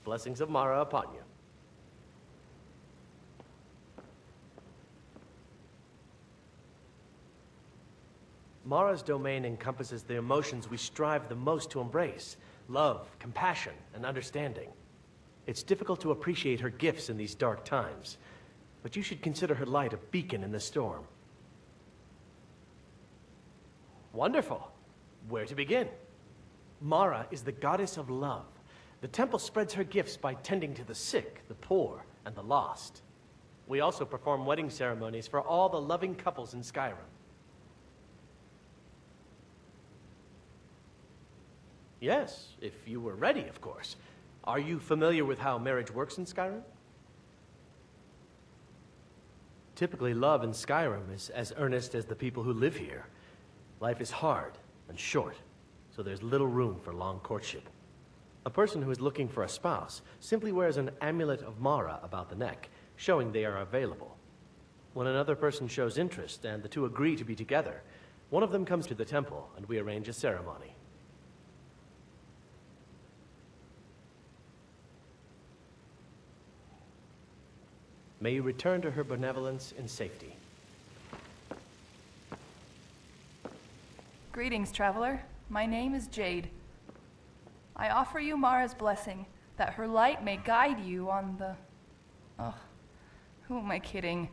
Blessings of Mara upon you. Mara's domain encompasses the emotions we strive the most to embrace: love, compassion, and understanding. It's difficult to appreciate her gifts in these dark times, but you should consider her light a beacon in the storm. Wonderful. Where to begin? Mara is the goddess of love. The temple spreads her gifts by tending to the sick, the poor, and the lost. We also perform wedding ceremonies for all the loving couples in Skyrim. Yes, if you were ready, of course. Are you familiar with how marriage works in Skyrim? Typically, love in Skyrim is as earnest as the people who live here. Life is hard and short, so there's little room for long courtship. A person who is looking for a spouse simply wears an amulet of Mara about the neck, showing they are available. When another person shows interest and the two agree to be together, one of them comes to the temple and we arrange a ceremony. May you return to her benevolence in safety. Greetings, traveler. My name is Jade. I offer you Mara's blessing, that her light may guide you on the... Ugh, who am I kidding?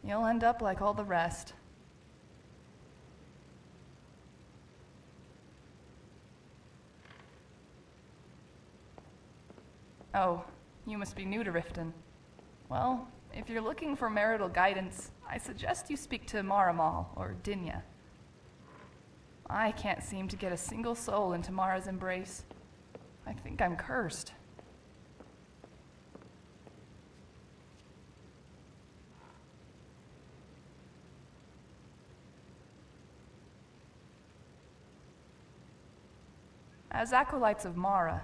You'll end up like all the rest. Oh, you must be new to Riften. Well, if you're looking for marital guidance, I suggest you speak to Maramal or Dinya. I can't seem to get a single soul into Mara's embrace. I think I'm cursed. As acolytes of Mara,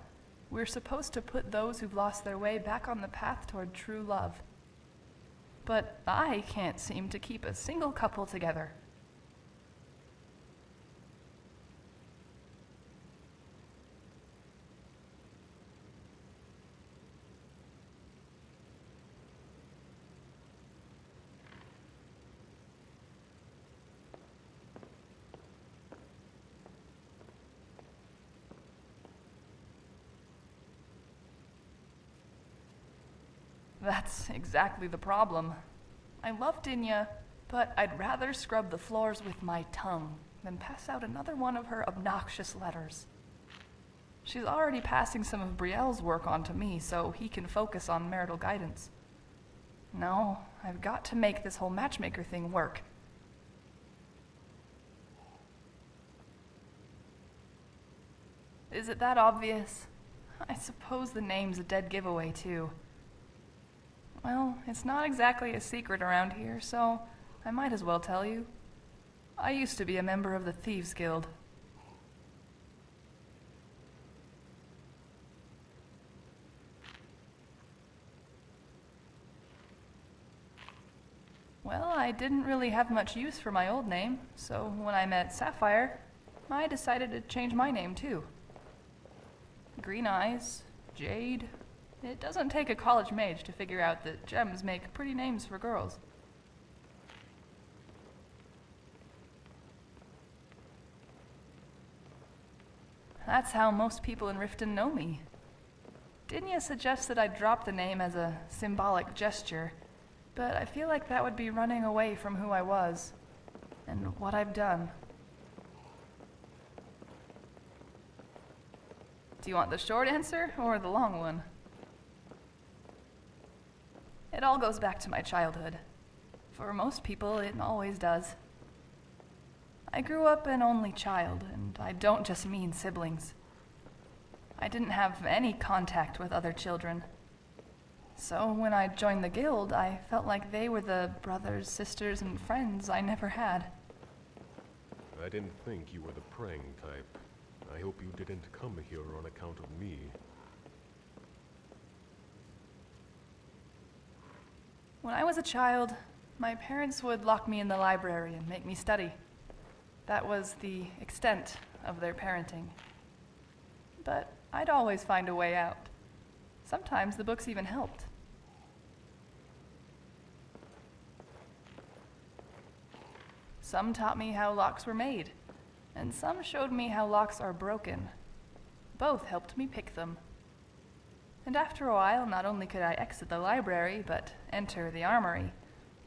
we're supposed to put those who've lost their way back on the path toward true love. But I can't seem to keep a single couple together. That's exactly the problem. I love Dinya, but I'd rather scrub the floors with my tongue than pass out another one of her obnoxious letters. She's already passing some of Brielle's work on to me so he can focus on marital guidance. No, I've got to make this whole matchmaker thing work. Is it that obvious? I suppose the name's a dead giveaway, too. Well, it's not exactly a secret around here, so I might as well tell you. I used to be a member of the Thieves Guild. Well, I didn't really have much use for my old name, so when I met Sapphire, I decided to change my name too. Green eyes, Jade. It doesn't take a college mage to figure out that gems make pretty names for girls. That's how most people in Riften know me. Dinya suggests that I drop the name as a symbolic gesture, but I feel like that would be running away from who I was, and what I've done. Do you want the short answer or the long one? It all goes back to my childhood. For most people, it always does. I grew up an only child, and I don't just mean siblings. I didn't have any contact with other children. So when I joined the guild, I felt like they were the brothers, sisters, and friends I never had. I didn't think you were the praying type. I hope you didn't come here on account of me. When I was a child, my parents would lock me in the library and make me study. That was the extent of their parenting. But I'd always find a way out. Sometimes the books even helped. Some taught me how locks were made, and some showed me how locks are broken. Both helped me pick them. And after a while, not only could I exit the library, but enter the armory,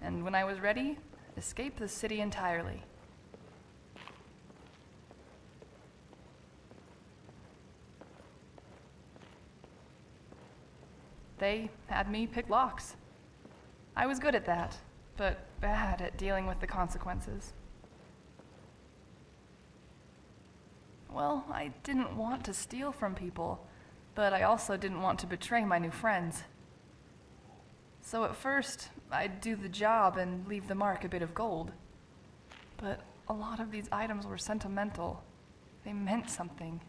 and when I was ready, escape the city entirely. They had me pick locks. I was good at that, but bad at dealing with the consequences. Well, I didn't want to steal from people, but I also didn't want to betray my new friends. So at first, I'd do the job and leave the mark a bit of gold. But a lot of these items were sentimental. They meant something.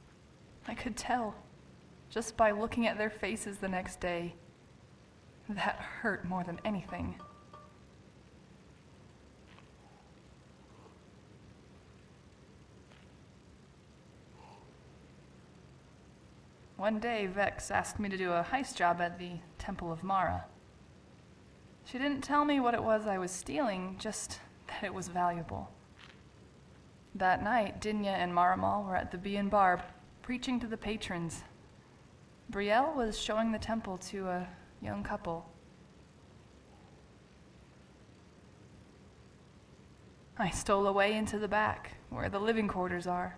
I could tell, just by looking at their faces the next day. That hurt more than anything. One day, Vex asked me to do a heist job at the Temple of Mara. She didn't tell me what it was I was stealing, just that it was valuable. That night, Dinya and Marimal were at the Bee and Barb, preaching to the patrons. Brielle was showing the temple to a young couple. I stole away into the back, where the living quarters are,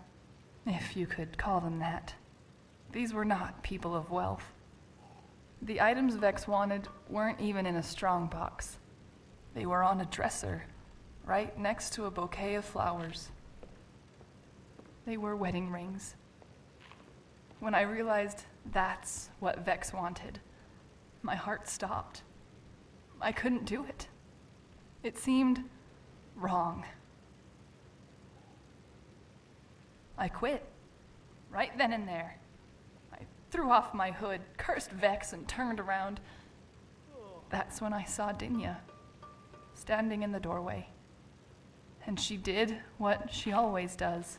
if you could call them that. These were not people of wealth. The items Vex wanted weren't even in a strong box. They were on a dresser, right next to a bouquet of flowers. They were wedding rings. When I realized that's what Vex wanted, my heart stopped. I couldn't do it. It seemed wrong. I quit, right then and there. I threw off my hood, cursed Vex, and turned around. That's when I saw Dinya, standing in the doorway. And she did what she always does.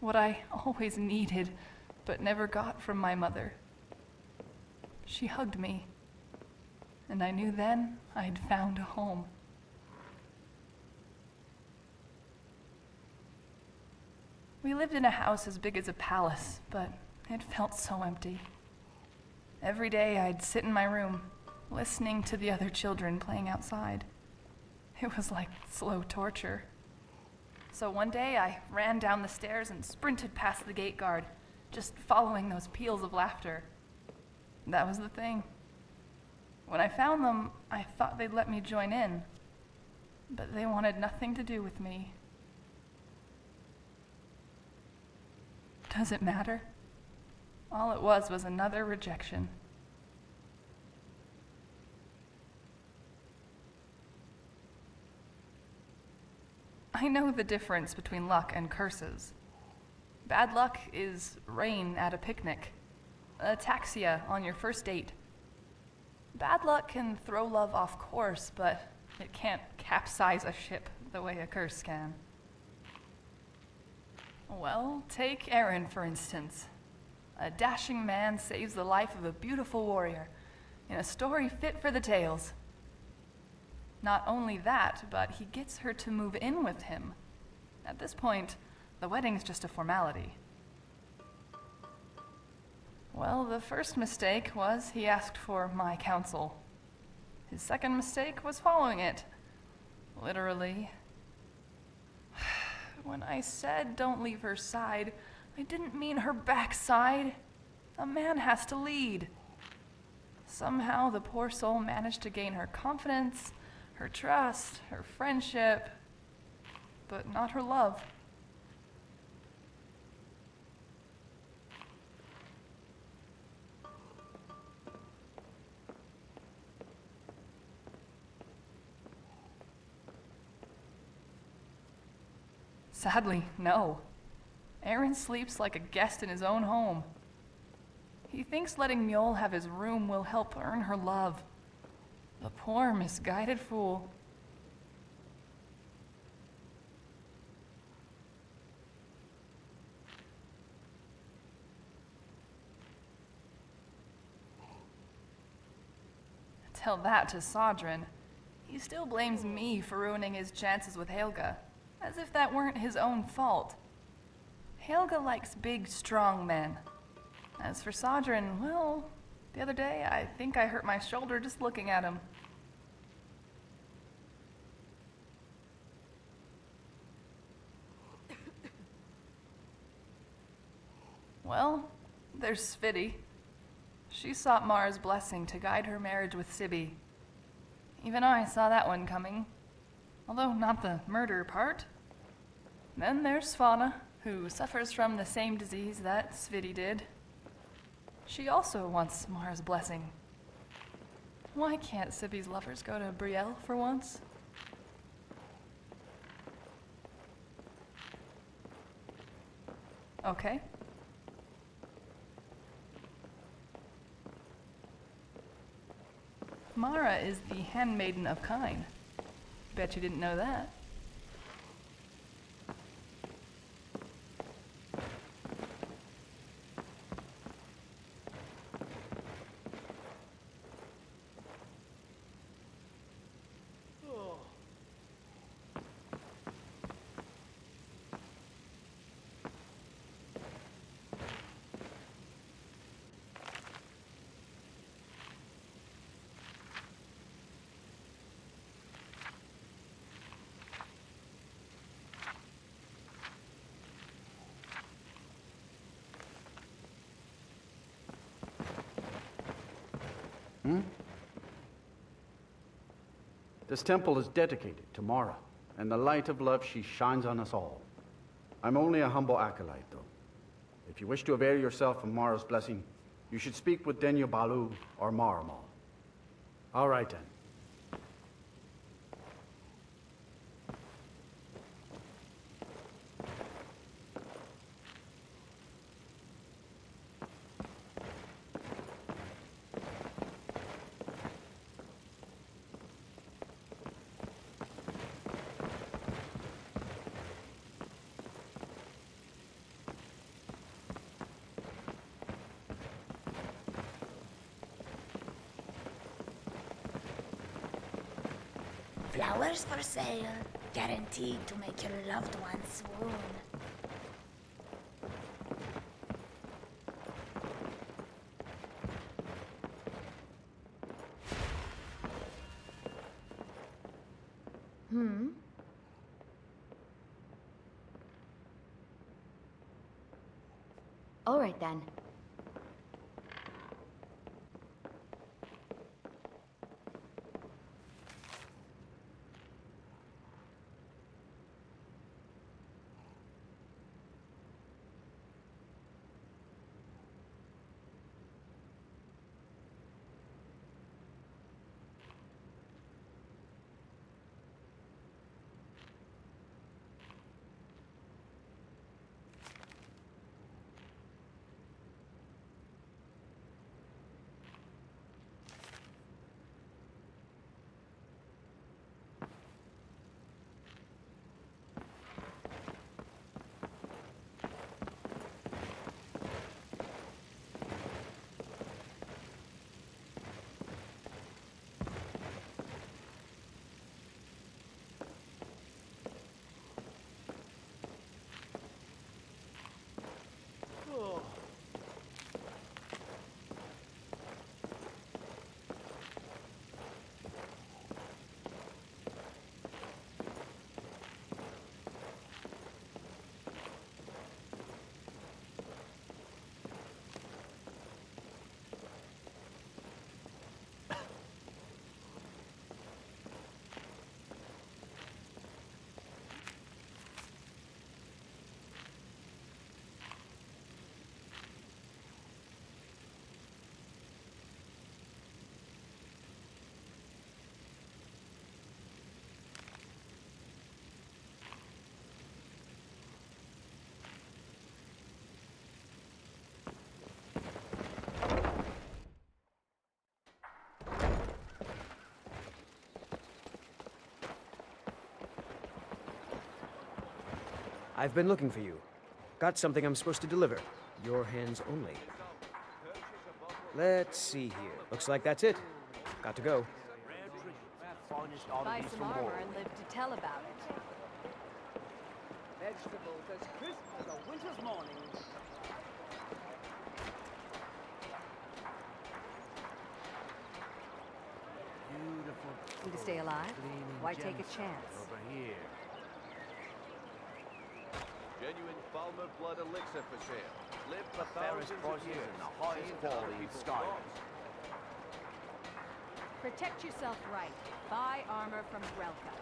What I always needed, but never got from my mother. She hugged me, and I knew then I'd found a home. We lived in a house as big as a palace, but it felt so empty. Every day I'd sit in my room, listening to the other children playing outside. It was like slow torture. So one day I ran down the stairs and sprinted past the gate guard, just following those peals of laughter. That was the thing. When I found them, I thought they'd let me join in, but they wanted nothing to do with me. Does it matter? All it was another rejection. I know the difference between luck and curses. Bad luck is rain at a picnic, ataxia on your first date. Bad luck can throw love off course, but it can't capsize a ship the way a curse can. Well, take Aaron, for instance. A dashing man saves the life of a beautiful warrior in a story fit for the tales. Not only that, but he gets her to move in with him. At this point, the wedding's just a formality. Well, the first mistake was he asked for my counsel. His second mistake was following it. Literally. When I said don't leave her side, I didn't mean her backside. A man has to lead. Somehow the poor soul managed to gain her confidence, her trust, her friendship, but not her love. Sadly, no. Aaron sleeps like a guest in his own home. He thinks letting Mjol have his room will help earn her love. The poor, misguided fool. Tell that to Sodrin. He still blames me for ruining his chances with Helga, as if that weren't his own fault. Helga likes big, strong men. As for Sodrin, well, the other day I think I hurt my shoulder just looking at him. Well, there's Sviti. She sought Mara's blessing to guide her marriage with Sibi. Even I saw that one coming, although not the murder part. Then there's Svana, who suffers from the same disease that Sviti did. She also wants Mara's blessing. Why can't Sibi's lovers go to Brielle for once? Okay. Mara is the handmaiden of Kine. Bet you didn't know that. This temple is dedicated to Mara, and the light of love she shines on us all. I'm only a humble acolyte, though. If you wish to avail yourself of Mara's blessing, you should speak with Denya Balu or Maramal. All right, then. Flowers for sale, guaranteed to make your loved one swoon. All right, then. I've been looking for you. Got something I'm supposed to deliver. Your hands only. Let's see here. Looks like that's it. Got to go. Buy some armor and live to tell about it. Vegetables as crisp as a winter's morning. Need to stay alive? Why take a chance? Over here. Genuine Falmer blood elixir for sale. Live for Fairest thousands of prices years. and the highest See into other quality in people's Skyrim. thoughts. Protect yourself right. Buy armor from Relka.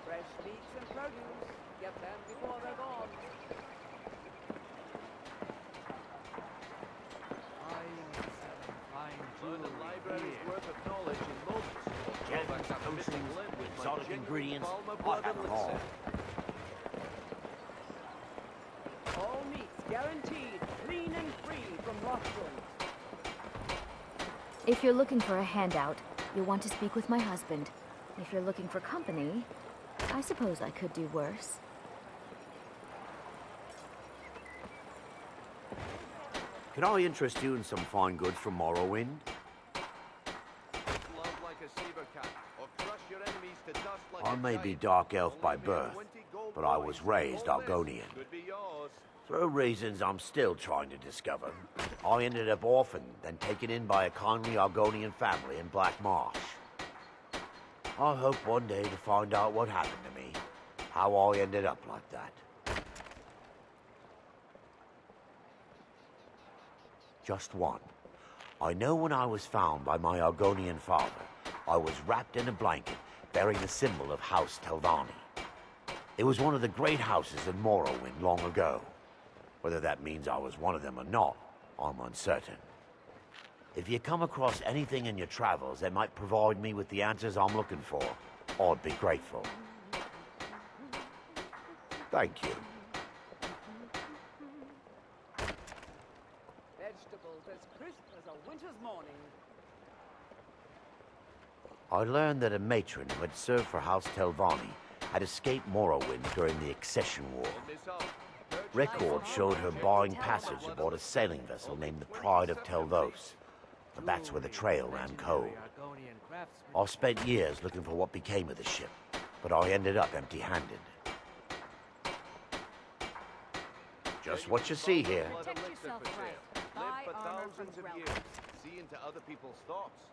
Fresh meats and produce. Get them before they're gone. Learn a library's worth of knowledge in moments. Gems, Throwbacks to missing potions, lid with my exotic genuine ingredients. Falmer I blood have them all. elixir. All meats guaranteed, clean and free from Riften. If you're looking for a handout, you'll want to speak with my husband. If you're looking for company, I suppose I could do worse. Can I interest you in some fine goods from Morrowind? Love like a saber cat, or crush your enemies to dust like I a may be giant. Dark Elf by birth, but I was raised Argonian. Could be yours. Through reasons I'm still trying to discover, I ended up orphaned, then taken in by a kindly Argonian family in Black Marsh. I hope one day to find out what happened to me, how I ended up like that. Just one. I know when I was found by my Argonian father, I was wrapped in a blanket bearing the symbol of House Telvanni. It was one of the great houses in Morrowind long ago. Whether that means I was one of them or not, I'm uncertain. If you come across anything in your travels that might provide me with the answers I'm looking for, I'd be grateful. Thank you. Vegetables as crisp as a winter's morning. I learned that a matron who had served for House Telvanni had escaped Morrowind during the Accession War. Records showed her barring passage aboard a sailing vessel named the Pride of Telvos. But that's where the trail ran cold. I spent years looking for what became of the ship, but I ended up empty-handed. Just what you see here. Protect yourself right. Live for thousands of years. See into other people's thoughts.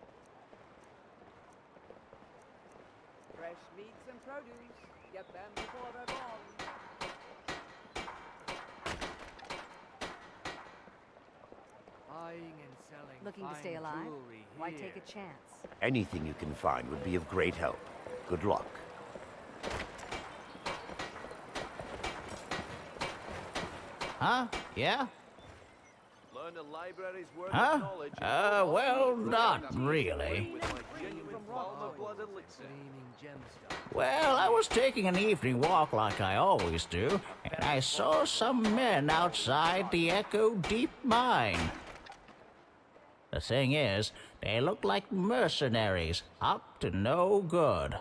Fresh meats and produce. Get them before they're gone. Looking to stay alive? Why take a chance? Anything you can find would be of great help. Good luck. Huh? Yeah? Learn a library's worth Huh? of knowledge. Well, not really. With my genuine Falmer blood elixir. Well, I was taking an evening walk like I always do, and I saw some men outside the Echo Deep Mine. The thing is, they look like mercenaries, up to no good.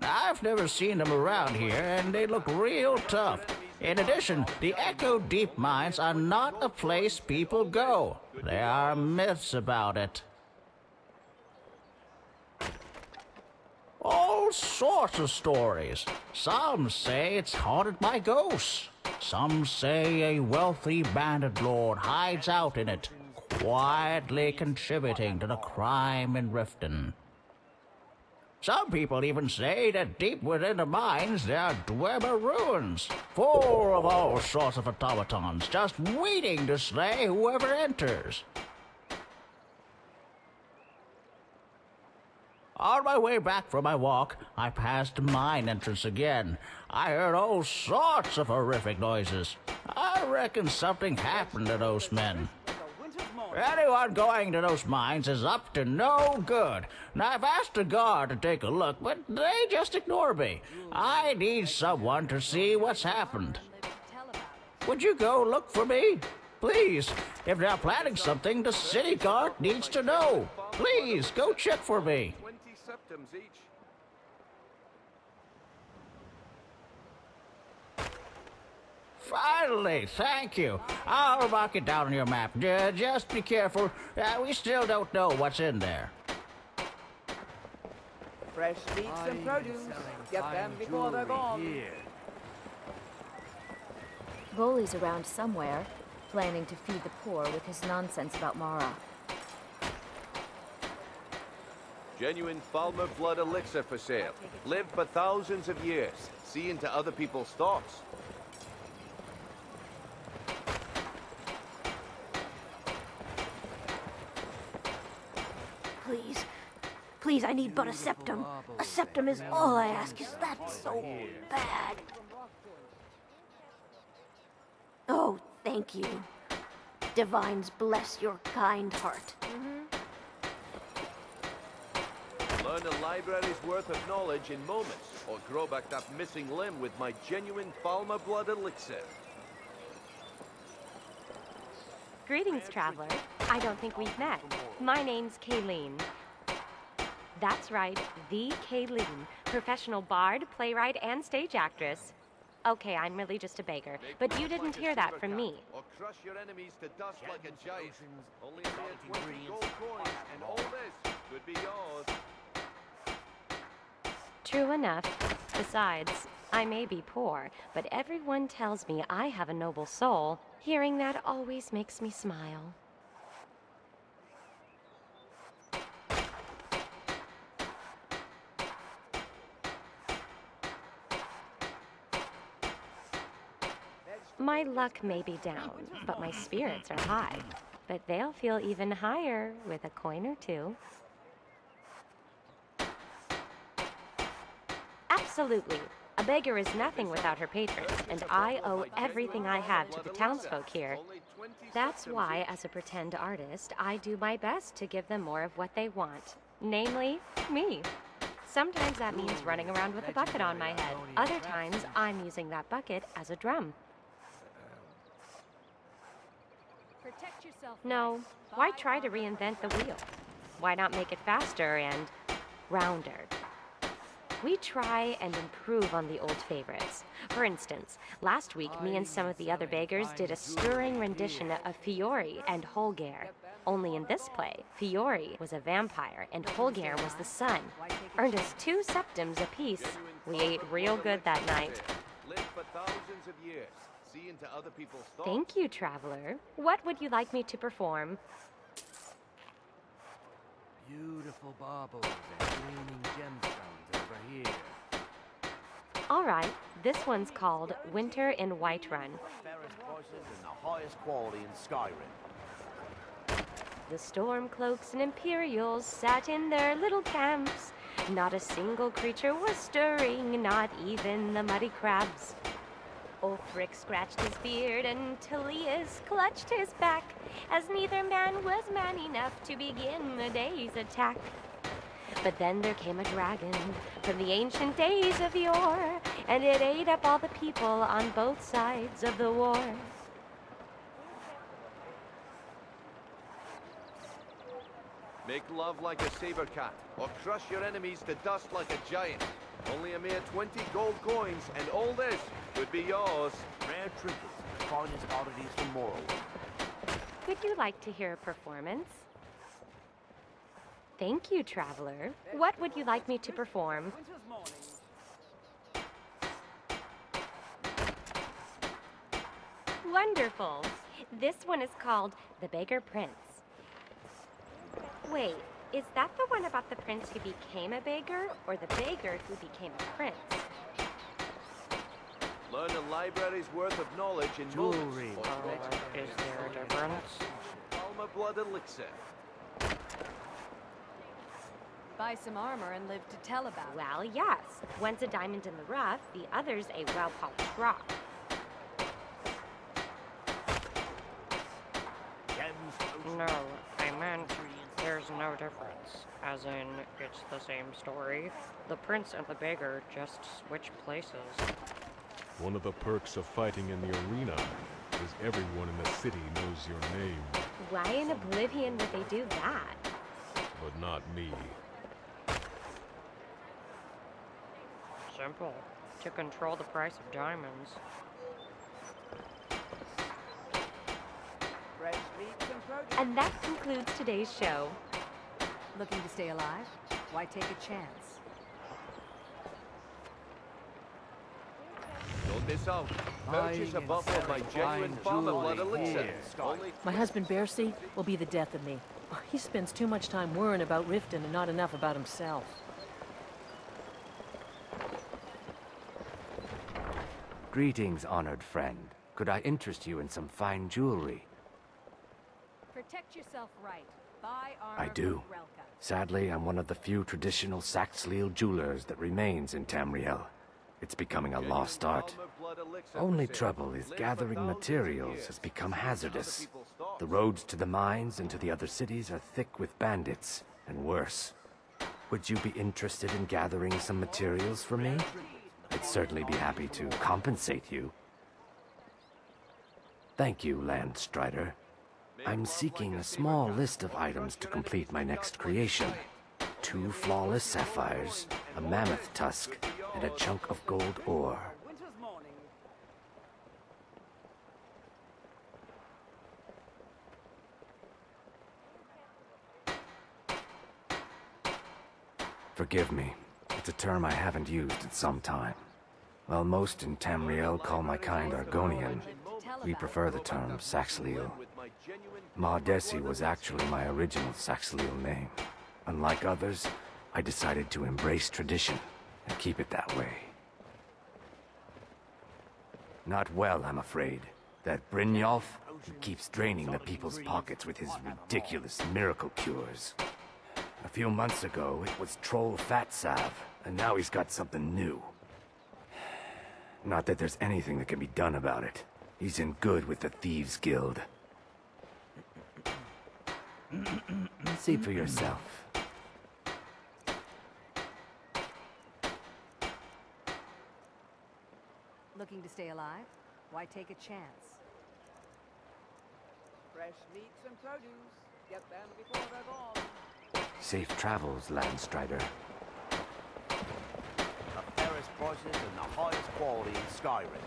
I've never seen them around here, and they look real tough. In addition, the Echo Deep Mines are not a place people go. There are myths about it. All sorts of stories. Some say it's haunted by ghosts. Some say a wealthy bandit lord hides out in it, quietly contributing to the crime in Riften. Some people even say that deep within the mines there are Dwemer ruins, full of all sorts of automatons, just waiting to slay whoever enters. On my way back from my walk, I passed the mine entrance again. I heard all sorts of horrific noises. I reckon something happened to those men. Anyone going to those mines is up to no good. And I've asked the guard to take a look, but they just ignore me. I need someone to see what's happened. Would you go look for me? Please, if they're planning something, the city guard needs to know. Please, go check for me. 20 septums each. finally! Thank you. I'll mark it down on your map. Just be careful. We still don't know what's in there. Fresh meats and produce. Get them before they're gone. Voley's around somewhere, planning to feed the poor with his nonsense about Mara. Genuine Falmer blood elixir for sale. Live for thousands of years. See into other people's thoughts. Please. Please, I need but a septum. A septum is all I ask. Is that so bad? Oh, thank you. Divines bless your kind heart. Learn a library's worth of knowledge in moments, or grow back that missing limb with my genuine Falmer blood elixir. Greetings, traveler. I don't think we've met. My name's Kayleen. That's right, the Kayleen, professional bard, playwright, and stage actress. Okay, I'm really just a beggar, but you didn't hear that from me. Or crush your enemies to dust like a giant. Only a mere 20 gold coins, and all this could be yours. True enough. Besides, I may be poor, but everyone tells me I have a noble soul. Hearing that always makes me smile. My luck may be down, but my spirits are high. But they'll feel even higher with a coin or two. Absolutely. A beggar is nothing without her patrons, and I owe everything I have to the townsfolk here. That's why, as a pretend artist, I do my best to give them more of what they want. Namely, me. Sometimes that means running around with a bucket on my head. Other times, I'm using that bucket as a drum. No, why try to reinvent the wheel? Why not make it faster and rounder? We try and improve on the old favorites. For instance, last week, me and some of the other beggars did a stirring rendition of Fiore and Holger. Only in this play, Fiore was a vampire and Holger was the sun. Earned us 2 septums apiece. We ate real good that night. Live for thousands of years. See into other people's thoughts. Thank you, traveler. What would you like me to perform? Beautiful baubles and gleaming gemstones over here. All right, this one's called Winter in Whiterun. Fairest prices and the highest quality in Skyrim. The Stormcloaks and Imperials sat in their little camps. Not a single creature was stirring, not even the muddy crabs. Ulfric scratched his beard and Talius clutched his back, as neither man was man enough to begin the day's attack. But then there came a dragon from the ancient days of yore, and it ate up all the people on both sides of the war. Make love like a saber cat, or crush your enemies to dust like a giant. Only a mere 20 gold coins, and all this could be yours. Rare trinkets, the finest oddities from Morrowind. Would you like to hear a performance? Thank you, traveler. What would you like me to perform? Wonderful. This one is called The Beggar Prince. Wait, is that the one about the prince who became a beggar, or the beggar who became a prince? Learn a library's worth of knowledge in Jewelry. moments. Is there a difference? Falmer blood elixir. Buy some armor and live to tell about it. Well, yes. One's a diamond in the rough, the other's a well-polished rock. No, I meant there's no difference. As in, it's the same story. The prince and the beggar just switch places. One of the perks of fighting in the arena is everyone in the city knows your name. Why in Oblivion would they do that? But not me. Simple. To control the price of diamonds. Fresh meats and produce. And that concludes today's show. Looking to stay alive? Why take a chance? Don't miss out. Purchase a bottle of my genuine farmer blood elixir. My husband Bercy will be the death of me. He spends too much time worrying about Riften and not enough about himself. Greetings, honored friend. Could I interest you in some fine jewelry? Protect yourself right. Buy armor I do. from Relka. Sadly, I'm one of the few traditional Saxhleel jewelers that remains in Tamriel. It's becoming a lost art. Only trouble is gathering materials has become hazardous. The roads to the mines and to the other cities are thick with bandits, and worse. Would you be interested in gathering some materials for me? I'd certainly be happy to compensate you. Thank you, Landstrider. I'm seeking a small list of items to complete my next creation. 2 flawless sapphires, a mammoth tusk, and a chunk of gold ore. Forgive me. It's a term I haven't used in some time. While most in Tamriel call my kind Argonian, we prefer the term Saxhleel. Maudesi was actually my original Saxhleel name. Unlike others, I decided to embrace tradition and keep it that way. Not well, I'm afraid. That Brynjolf, he keeps draining the people's pockets with his ridiculous miracle cures. A few months ago, it was Troll Fatsav, and now he's got something new. Not that there's anything that can be done about it. He's in good with the Thieves' Guild. See for yourself. Looking to stay alive? Why take a chance? Fresh meats and produce. Get them before they're gone. Safe travels, Landstrider. The fairest prices and the highest quality in Skyrim.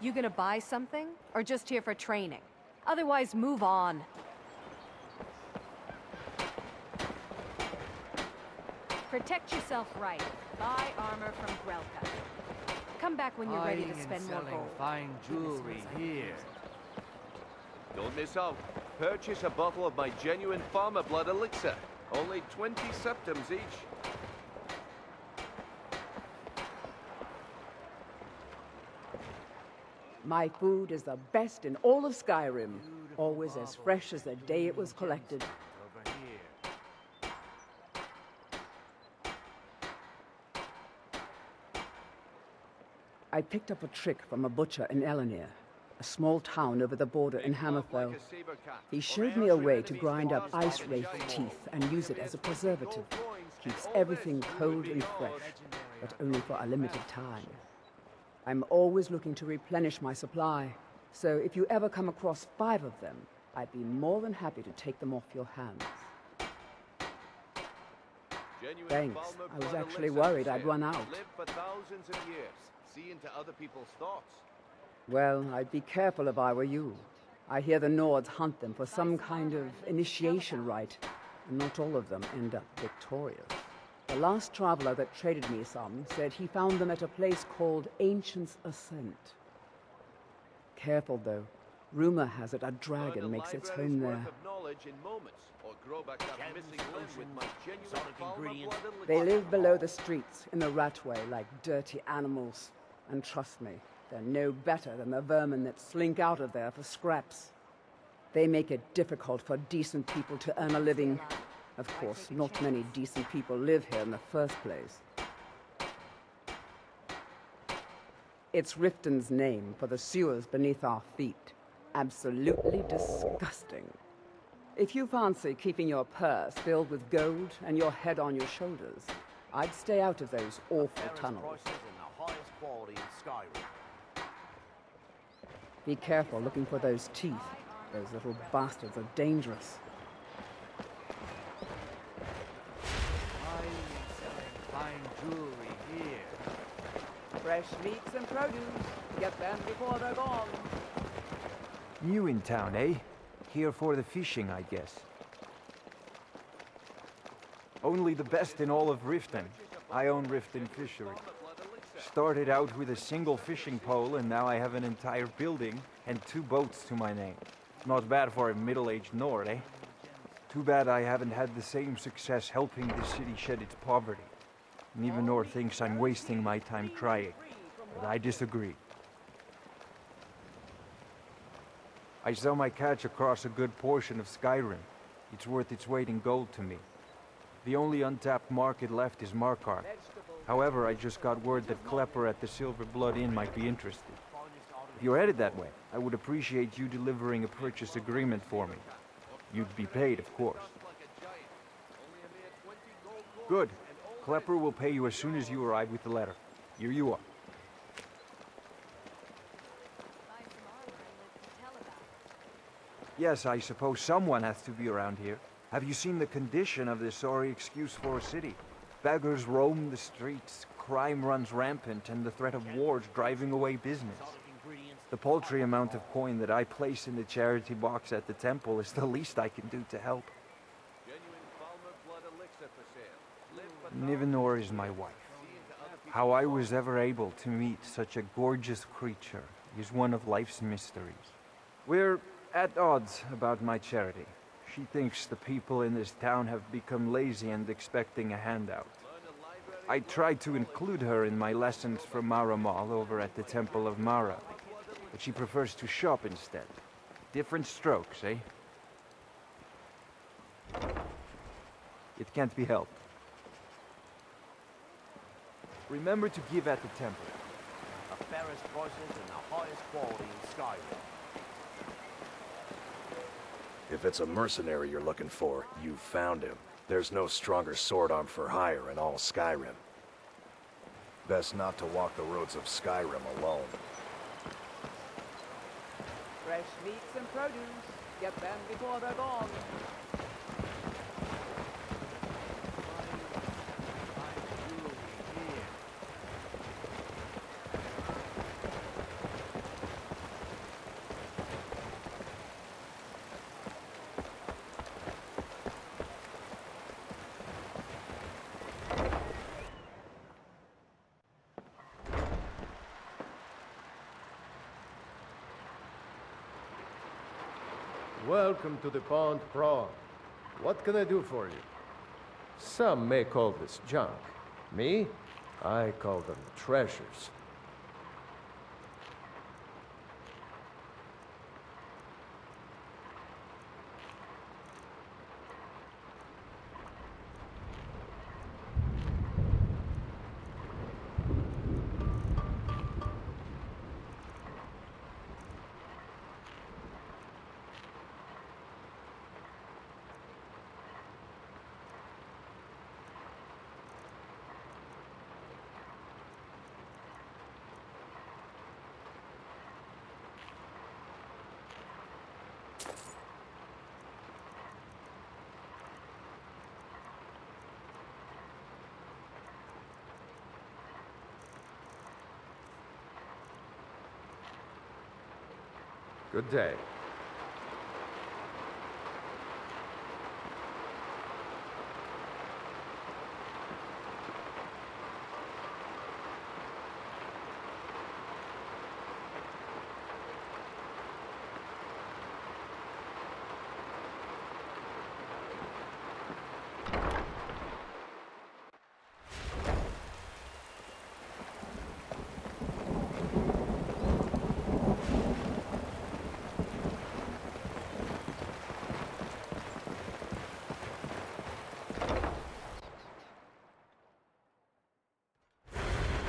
You gonna buy something? Or just here for training? Otherwise, move on. Protect yourself right. Buy armor from Relka. Come back when you're ready to spend more gold. Fine jewelry here. Don't miss out. Purchase a bottle of my genuine farmer blood elixir. Only 20 septims each. My food is the best in all of Skyrim. Always as fresh as the day it was collected. Over here. I picked up a trick from a butcher in Elenir, a small town over the border in Hammerfell. He showed me a way to grind up ice wraith teeth and use it as a preservative. Keeps everything cold and fresh, but only for a limited time. I'm always looking to replenish my supply, so if you ever come across 5 of them, I'd be more than happy to take them off your hands. Thanks. I was actually worried I'd run out. Live for thousands of years. See into other people's thoughts. Well, I'd be careful if I were you. I hear the Nords hunt them for some kind of initiation rite, and not all of them end up victorious. The last traveler that traded me some said he found them at a place called Ancient's Ascent. Careful, though. Rumor has it a dragon makes its home there. They live below the streets, in the ratway, like dirty animals. And trust me, they're no better than the vermin that slink out of there for scraps. They make it difficult for decent people to earn a living. Of course, not many decent people live here in the first place. It's Riften's name for the sewers beneath our feet. Absolutely disgusting. If you fancy keeping your purse filled with gold and your head on your shoulders, I'd stay out of those awful tunnels. Be careful looking for those teeth. Those little bastards are dangerous. Fine jewelry here. Fresh meats and produce. Get them before they're gone. New in town, eh? Here for the fishing, I guess. Only the best in all of Riften. I own Riften Fishery. Started out with a single fishing pole, and now I have an entire building and 2 boats to my name. Not bad for a middle-aged Nord, eh? Too bad I haven't had the same success helping the city shed its poverty. Nivenor thinks I'm wasting my time trying, but I disagree. I sell my catch across a good portion of Skyrim. It's worth its weight in gold to me. The only untapped market left is Markarth. However, I just got word that Klepper at the Silver Blood Inn might be interested. If you're headed that way, I would appreciate you delivering a purchase agreement for me. You'd be paid, of course. Good. Klepper will pay you as soon as you arrive with the letter. Here you are. Yes, I suppose someone has to be around here. Have you seen the condition of this sorry excuse for a city? Beggars roam the streets, crime runs rampant, and the threat of war's driving away business. The paltry amount of coin that I place in the charity box at the temple is the least I can do to help. Nivenor is my wife. How I was ever able to meet such a gorgeous creature is one of life's mysteries. We're at odds about my charity. She thinks the people in this town have become lazy and expecting a handout. I tried to include her in my lessons from Maramal over at the Temple of Mara, but she prefers to shop instead. Different strokes, eh? It can't be helped. Remember to give at the temple. The fairest prices and the highest quality in Skyrim. If it's a mercenary you're looking for, you've found him. There's no stronger sword arm for hire in all Skyrim. Best not to walk the roads of Skyrim alone. Fresh meats and produce. Get them before they're gone. Welcome to the Pond Prawn. What can I do for you? Some may call this junk. Me? I call them treasures. Good day.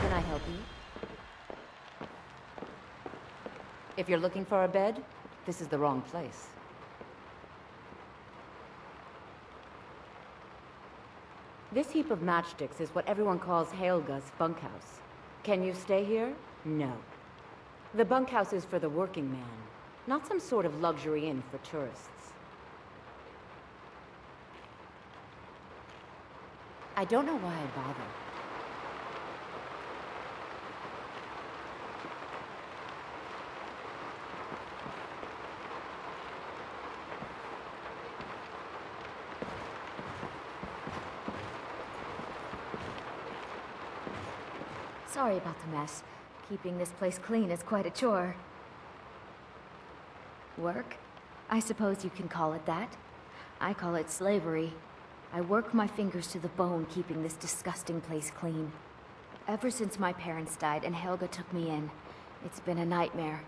Can I help you? If you're looking for a bed, this is the wrong place. This heap of matchsticks is what everyone calls Helga's bunkhouse. Can you stay here? No. The bunkhouse is for the working man, not some sort of luxury inn for tourists. I don't know why I bother. Sorry about the mess. Keeping this place clean is quite a chore. Work? I suppose you can call it that. I call it slavery. I work my fingers to the bone keeping this disgusting place clean. Ever since my parents died and Helga took me in, it's been a nightmare.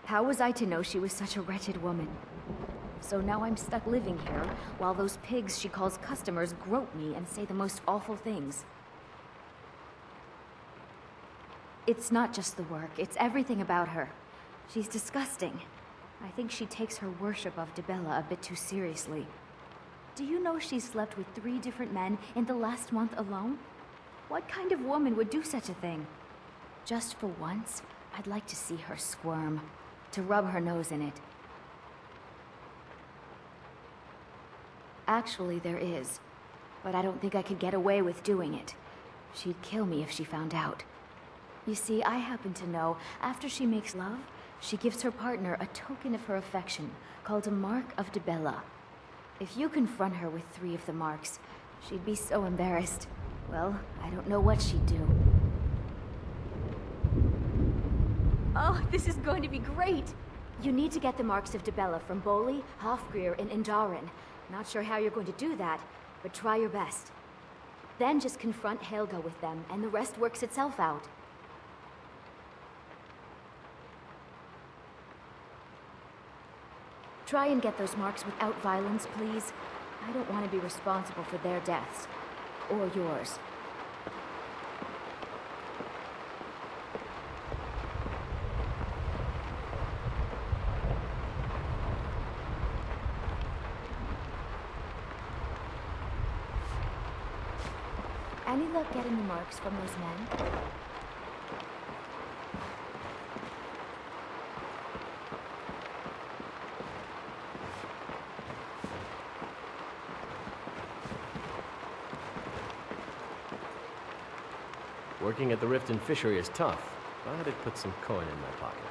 How was I to know she was such a wretched woman? So now I'm stuck living here, while those pigs she calls customers grope me and say the most awful things. It's not just the work, it's everything about her. She's disgusting. I think she takes her worship of Dibella a bit too seriously. Do you know she slept with 3 different men in the last month alone? What kind of woman would do such a thing? Just for once, I'd like to see her squirm, to rub her nose in it. Actually, there is, but I don't think I could get away with doing it. She'd kill me if she found out. You see, I happen to know, after she makes love, she gives her partner a token of her affection, called a Mark of Dibella. If you confront her with 3 of the marks, she'd be so embarrassed. Well, I don't know what she'd do. Oh, this is going to be great! You need to get the marks of Dibella from Boli, Hofgrir, and Indaren. Not sure how you're going to do that, but try your best. Then just confront Helga with them, and the rest works itself out. Try and get those marks without violence, please. I don't want to be responsible for their deaths. Or yours. Any luck getting the marks from those men? Working at the Riften fishery is tough, but it puts some coin in my pocket.